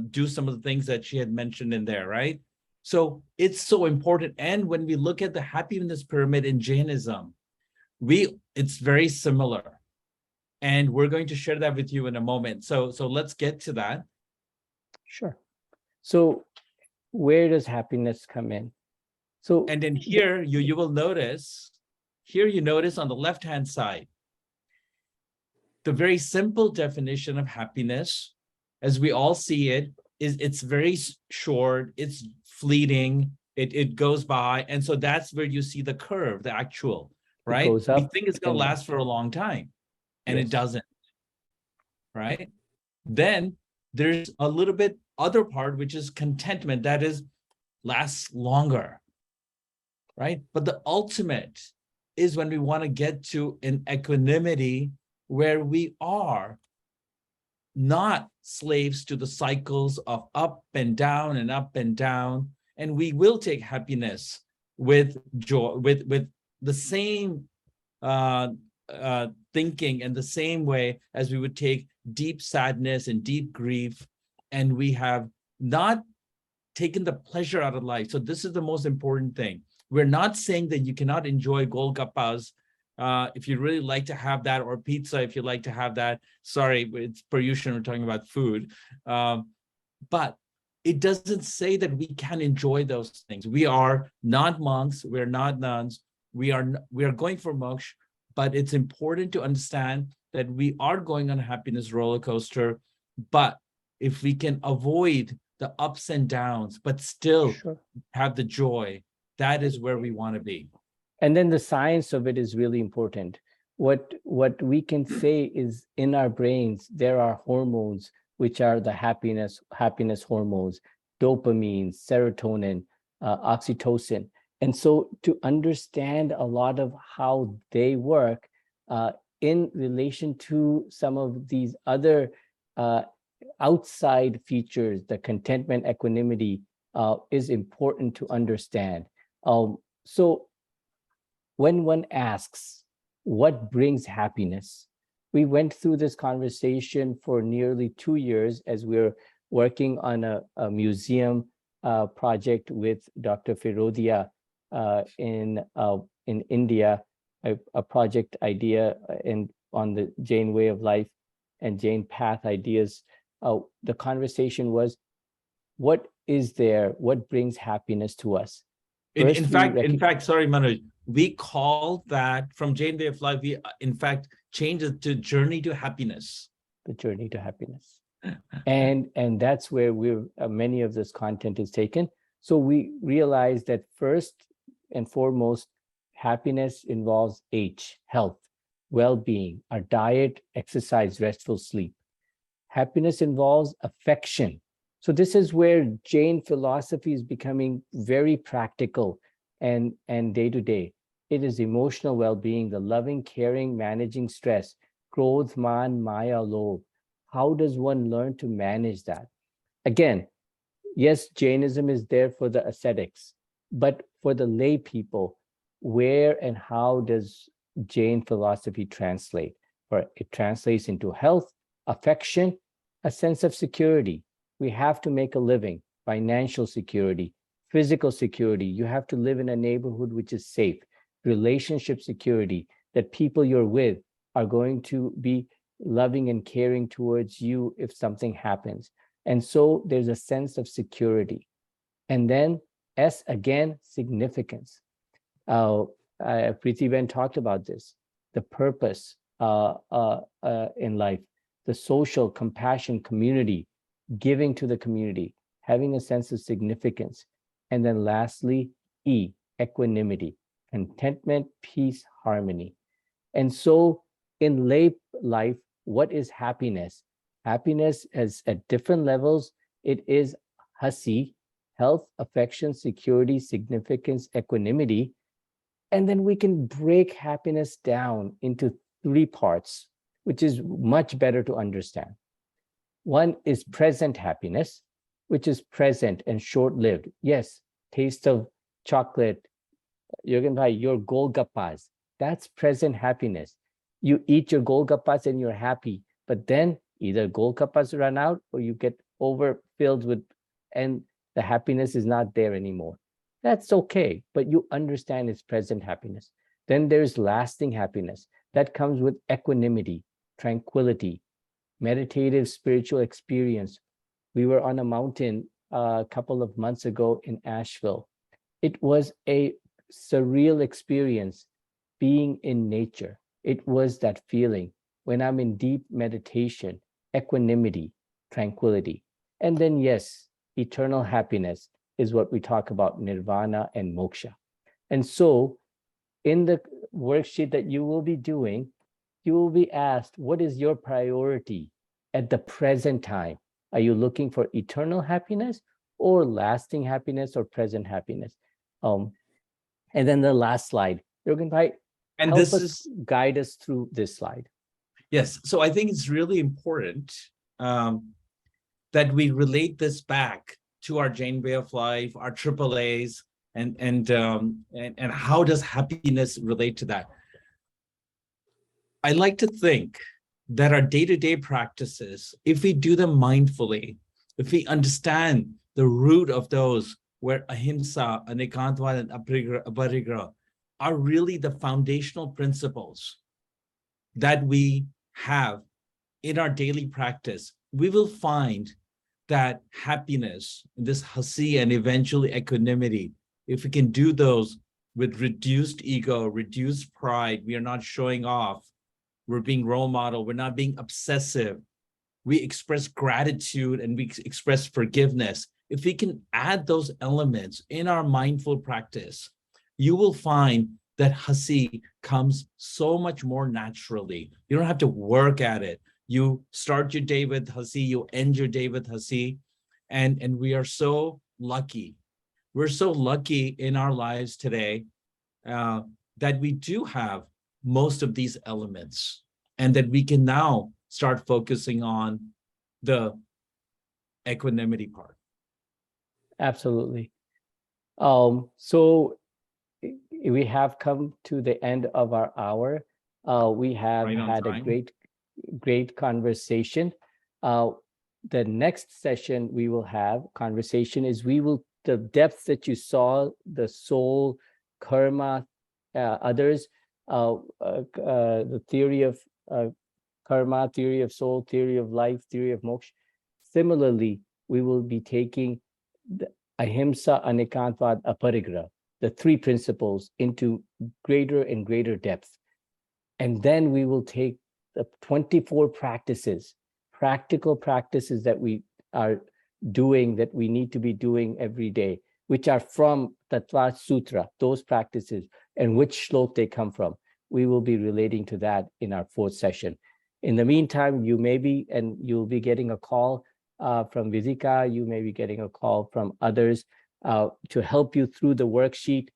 Speaker 8: do some of the things that she had mentioned in there, right? So it's so important. And when we look at the happiness pyramid in Jainism, it's very similar. And we're going to share that with you in a moment. So let's get to that.
Speaker 1: Sure. So where does happiness come in? So,
Speaker 8: and then here you will notice, you notice on the left-hand side, the very simple definition of happiness, as we all see it, is it's very short, it's fleeting, it goes by. And so that's where you see the curve, the actual, right? We think it's going to last for a long time, and it doesn't, right? Then there's a little bit other part, which is contentment, that is lasts longer, right? But the ultimate is when we want to get to an equanimity where we are not slaves to the cycles of up and down and up and down, and we will take happiness with joy, with the same thinking and the same way as we would take deep sadness and deep grief, and we have not taken the pleasure out of life. So this is the most important thing. We're not saying that you cannot enjoy Golgappas If you really like to have that, or pizza, if you like to have that. Sorry, it's Paryushan, we're talking about food. But it doesn't say that we can enjoy those things. We are not monks, we're not nuns, we are going for moksha, but it's important to understand that we are going on a happiness roller coaster. But if we can avoid the ups and downs, but still have the joy, that is where we want to be.
Speaker 1: And then the science of it is really important. What we can say is, in our brains, there are hormones which are the happiness hormones, dopamine, serotonin, oxytocin. And so to understand a lot of how they work in relation to some of these other outside features, the contentment, equanimity, is important to understand. So when one asks, what brings happiness? We went through this conversation for nearly 2 years as we're working on a museum project with Dr. Firodia in India, a project idea on the Jain way of life and Jain path ideas. The conversation was, what is there? What brings happiness to us?
Speaker 8: In fact, sorry, Manoj, we call that, from Jain way of life, we in fact changed it to journey to happiness.
Speaker 1: The journey to happiness. And that's where many of this content is taken. So we realize that first and foremost, happiness involves H, health, well-being, our diet, exercise, restful sleep. Happiness involves affection. So this is where Jain philosophy is becoming very practical and day-to-day. It is emotional well-being, the loving, caring, managing stress, krodh, man, maya, lobh. How does one learn to manage that? Again, yes, Jainism is there for the ascetics, but for the lay people, where and how does Jain philosophy translate? It translates into health, affection, a sense of security. We have to make a living, financial security, physical security. You have to live in a neighborhood which is safe, relationship security, that people you're with are going to be loving and caring towards you if something happens. And so there's a sense of security. And then S, again, significance. Preeti Ben talked about this, the purpose in life, the social compassion, community, giving to the community, having a sense of significance. And then lastly, E, equanimity, contentment, peace, harmony. And so in lay life, what is happiness? Happiness is at different levels. It is hasi, health, affection, security, significance, equanimity. And then we can break happiness down into 3 parts, which is much better to understand. One is present happiness, which is present and short-lived. Yes, taste of chocolate, your golgappas, that's present happiness. You eat your golgappas and you're happy, but then either golgappas run out or you get overfilled with, and the happiness is not there anymore. That's okay, but you understand it's present happiness. Then there's lasting happiness that comes with equanimity, tranquility, meditative spiritual experience. We were on a mountain a couple of months ago in Asheville. It was a surreal experience being in nature. It was that feeling when I'm in deep meditation, equanimity, tranquility. And then yes, eternal happiness is what we talk about, nirvana and moksha. And so in the worksheet that you will be doing, you will be asked, what is your priority at the present time? Are you looking for eternal happiness or lasting happiness or present happiness? And then the last slide, Jürgen Bhai,
Speaker 8: and
Speaker 1: help us guide us through this slide.
Speaker 8: Yes, so I think it's really important that we relate this back to our Jain way of life, our AAAs, and how does happiness relate to that? I like to think that our day-to-day practices, if we do them mindfully, if we understand the root of those, where ahimsa, anikantvad, and aparigraha, are really the foundational principles that we have in our daily practice, we will find that happiness, this hasi, and eventually equanimity, if we can do those with reduced ego, reduced pride, we are not showing off, we're being role model, we're not being obsessive, we express gratitude and we express forgiveness. If we can add those elements in our mindful practice, you will find that hasi comes so much more naturally. You don't have to work at it. You start your day with hasi, you end your day with hasi, and we are so lucky. We're so lucky in our lives today that we do have most of these elements, and that we can now start focusing on the equanimity part.
Speaker 1: Absolutely. So we have come to the end of our hour. We have
Speaker 8: Right on
Speaker 1: had a
Speaker 8: time.
Speaker 1: great conversation. The next session we will have conversation is the depths that you saw, the soul, karma, others, the theory of karma, theory of soul, theory of life, theory of moksha. Similarly, we will be taking the ahimsa, anikantvad, aparigraha, the three principles, into greater and greater depth. And then we will take the 24 practices, practical practices that we are doing, that we need to be doing every day, which are from Tattva Sutra, those practices, and which shlok they come from. We will be relating to that in our fourth session. In the meantime, you may be, and you'll be getting a call from Vizika, you may be getting a call from others to help you through the worksheet.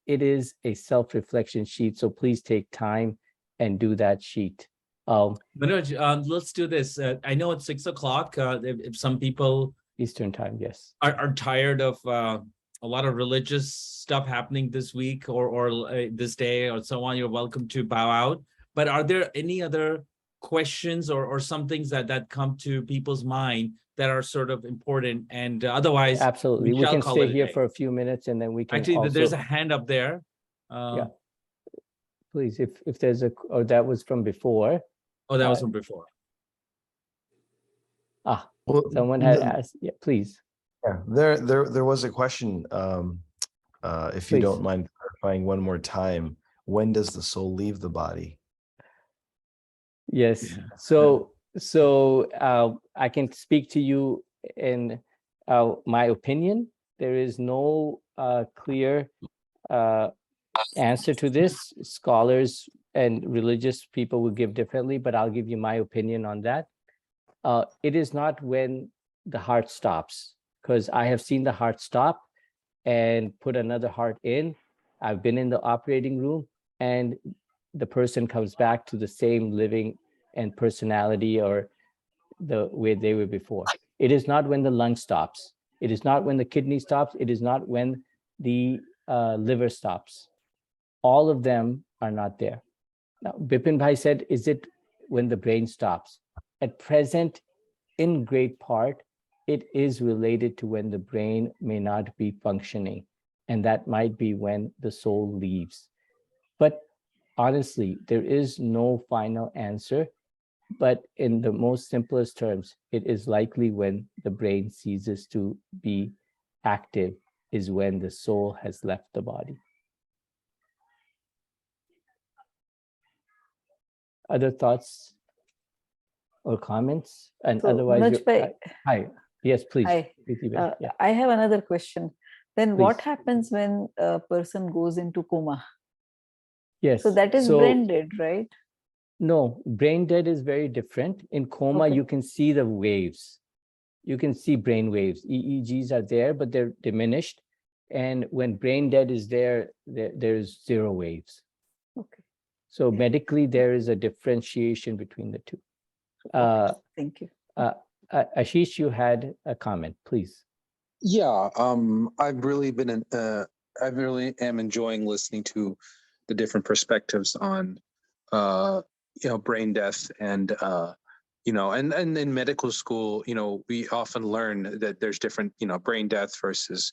Speaker 1: It is a self-reflection sheet, so please take time and do that sheet.
Speaker 8: Manoj, let's do this. I know it's 6 o'clock. If some people
Speaker 1: Eastern time, yes,
Speaker 8: are tired of a lot of religious stuff happening this week or this day or so on, you're welcome to bow out. But are there any other questions or some things that come to people's mind that are sort of important? And otherwise,
Speaker 1: absolutely, we
Speaker 8: shall
Speaker 1: can
Speaker 8: call
Speaker 1: stay
Speaker 8: it a
Speaker 1: here
Speaker 8: day.
Speaker 1: for a few minutes, and then we can
Speaker 8: Actually,
Speaker 1: also,
Speaker 8: there's a hand up there.
Speaker 1: yeah, please, if there's a, or that was from before.
Speaker 8: Oh, that was from before.
Speaker 12: Well,
Speaker 1: Someone had asked, yeah, please.
Speaker 12: Yeah, there was a question. If you
Speaker 1: Please.
Speaker 12: don't mind clarifying one more time, when does the soul leave the body?
Speaker 1: Yes. So I can speak to you in my opinion. There is no clear answer to this. Scholars and religious people will give differently, but I'll give you my opinion on that. It is not when the heart stops, because I have seen the heart stop and put another heart in. I've been in the operating room and the person comes back to the same living and personality or the way they were before. It is not when the lung stops. It is not when the kidney stops. It is not when the liver stops. All of them are not there. Now, Bipin Bhai said, is it when the brain stops? At present, in great part, it is related to when the brain may not be functioning, and that might be when the soul leaves. But honestly, there is no final answer, but in the most simplest terms, it is likely when the brain ceases to be active is when the soul has left the body. Other thoughts or comments? And
Speaker 13: So,
Speaker 1: otherwise,
Speaker 13: Manoj bhai,
Speaker 1: hi, yes, please.
Speaker 13: hi.
Speaker 1: Preeti bhai, yeah.
Speaker 13: I have another question. Then what
Speaker 1: Please.
Speaker 13: happens when a person goes into coma?
Speaker 1: Yes.
Speaker 13: So that is brain dead, right?
Speaker 1: No, brain dead is very different. In coma,
Speaker 13: Okay.
Speaker 1: you can see the waves. You can see brain waves. EEGs are there, but they're diminished. And when brain dead is there, there's zero waves.
Speaker 13: Okay.
Speaker 1: So medically, there is a differentiation between the two.
Speaker 13: Thank you.
Speaker 1: Ashish, you had a comment, please.
Speaker 6: Yeah, I've really been, I really am enjoying listening to the different perspectives on, brain death and, and in medical school, we often learn that there's different, brain death versus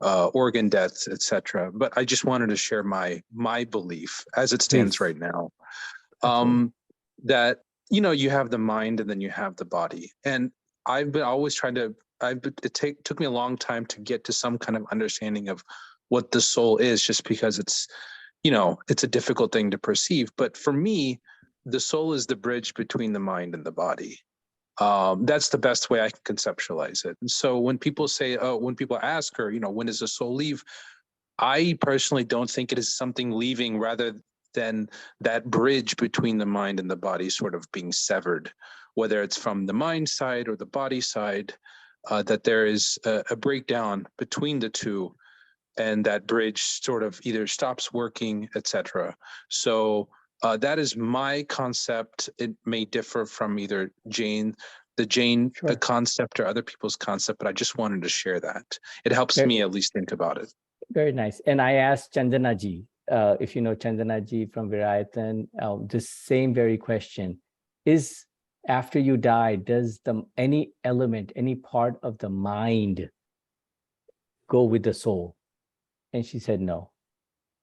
Speaker 6: organ death, etc. But I just wanted to share my belief as it stands
Speaker 1: Please.
Speaker 6: right now,
Speaker 1: Absolutely.
Speaker 6: that you have the mind and then you have the body, and I've been always trying to. Took me a long time to get to some kind of understanding of what the soul is, just because it's a difficult thing to perceive. But for me, the soul is the bridge between the mind and the body. That's the best way I can conceptualize it. And so when people say, when people ask her, when does the soul leave? I personally don't think it is something leaving, rather than that bridge between the mind and the body sort of being severed, whether it's from the mind side or the body side, that there is a breakdown between the two, and that bridge sort of either stops working, etc. So that is my concept. It may differ from either the Jain
Speaker 1: Sure.
Speaker 6: concept, or other people's concept, but I just wanted to share that. It helps me at least think about it.
Speaker 1: Very nice. And I asked Chandana ji, if you know Chandana ji from Virayatan, this same very question is, after you die, does any element, any part of the mind go with the soul? And she said no.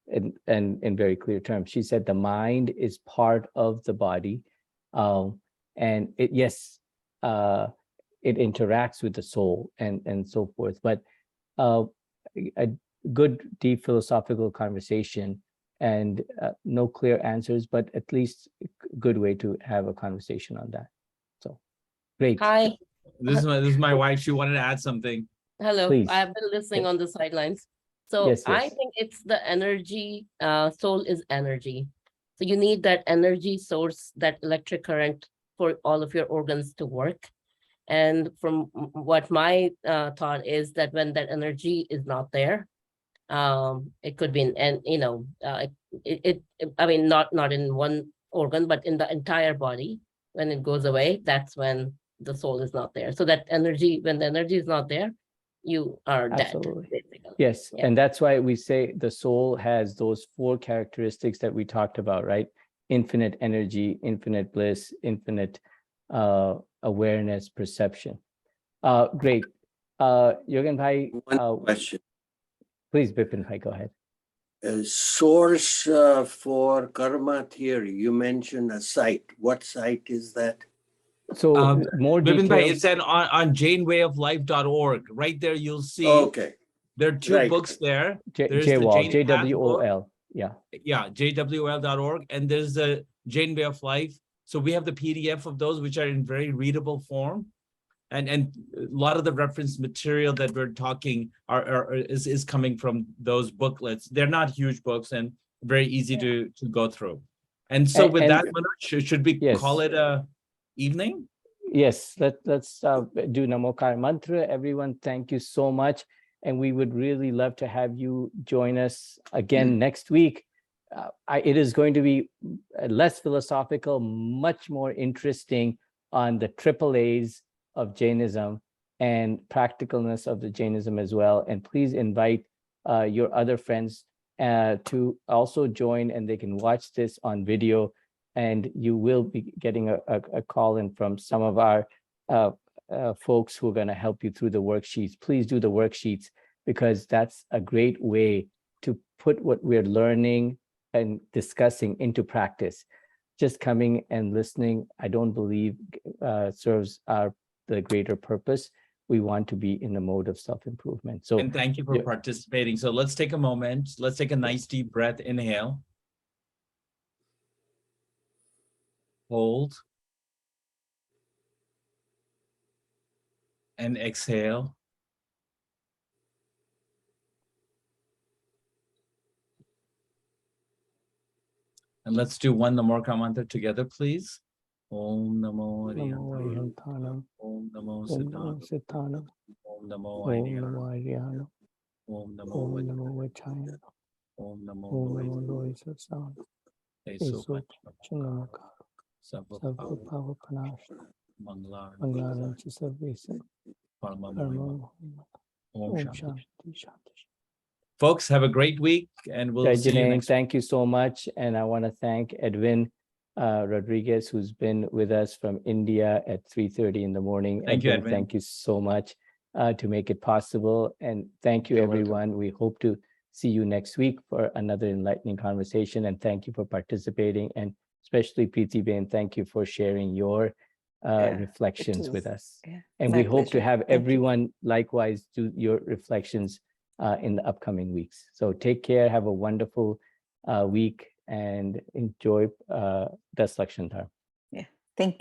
Speaker 1: And in very clear terms, she said the mind is part of the body, and it interacts with the soul and so forth. But a good deep philosophical conversation, and no clear answers, but at least a good way to have a conversation on that. So great.
Speaker 17: Hi.
Speaker 8: This is my wife. She wanted to add something.
Speaker 17: Hello.
Speaker 1: Please.
Speaker 17: I've been listening on the sidelines. So
Speaker 1: Yes,
Speaker 17: I
Speaker 1: yes.
Speaker 17: think it's the energy. Soul is energy. So you need that energy source, that electric current, for all of your organs to work. And from what my thought is, that when that energy is not there, it could be I mean, not in one organ, but in the entire body. When it goes away, that's when the soul is not there. So that energy, when the energy is not there, you are dead.
Speaker 1: Absolutely.
Speaker 17: Basically.
Speaker 1: Yes.
Speaker 17: Yeah.
Speaker 1: And that's why we say the soul has those 4 characteristics that we talked about, right? Infinite energy, infinite bliss, infinite awareness, perception. Great. Yogan Bhai.
Speaker 15: One question.
Speaker 1: Please, Bipin Bhai, go ahead.
Speaker 15: Source for karma theory, you mentioned a site. What site is that?
Speaker 1: So more
Speaker 8: Bipin Bhai,
Speaker 1: details.
Speaker 8: it's on jainwayoflife.org. Right there, you'll see.
Speaker 15: Okay.
Speaker 8: There are 2 books there. There's the
Speaker 1: JWOL,
Speaker 8: Jain Path book.
Speaker 1: JWOL. Yeah.
Speaker 8: Yeah, jwl.org. And there's the Jain Way of Life. So we have the PDF of those, which are in very readable form. And a lot of the reference material that we're talking is coming from those booklets. They're not huge books and very easy to go through. And so with that, Manoj, should we call it a evening?
Speaker 1: Yes, let's do Namokar Mantra. Everyone, thank you so much. And we would really love to have you join us again next week. It is going to be less philosophical, much more interesting on the triple A's of Jainism and practicalness of the Jainism as well. And please invite your other friends to also join, and they can watch this on video. And you will be getting a call in from some of our folks who are going to help you through the worksheets. Please do the worksheets, because that's a great way to put what we're learning and discussing into practice. Just coming and listening, I don't believe serves the greater purpose. We want to be in the mode of self-improvement. So,
Speaker 8: and thank you for participating. So let's take a moment. Let's take a nice deep breath. Inhale. Hold. And exhale. And let's do one Namokar Mantra together, please. Om Namo Arihantanam. Om Namo Siddhanam. Om Namo Arihanam. Om Namo Vajjanam. Om Namo Loisasam. Eso Chanamaka. Sabha Panashna. Manglaran Chisavesa. Parmam. Om Shanti Shanti. Folks, have a great week, and we'll see you next week.
Speaker 1: Thank you so much. And I want to thank Edwin Rodriguez, who's been with us from India at 3:30 in the morning.
Speaker 8: Thank you,
Speaker 1: Edwin,
Speaker 8: Edwin.
Speaker 1: thank you so much to make it possible. And thank you,
Speaker 12: You're welcome.
Speaker 1: everyone. We hope to see you next week for another enlightening conversation. And thank you for participating. And especially Preeti Bain, thank you for sharing your reflections with us. And we hope to have everyone likewise do your reflections in the upcoming weeks. So take care, have a wonderful week, and enjoy Das Lakshantar.
Speaker 13: Yeah, thank you.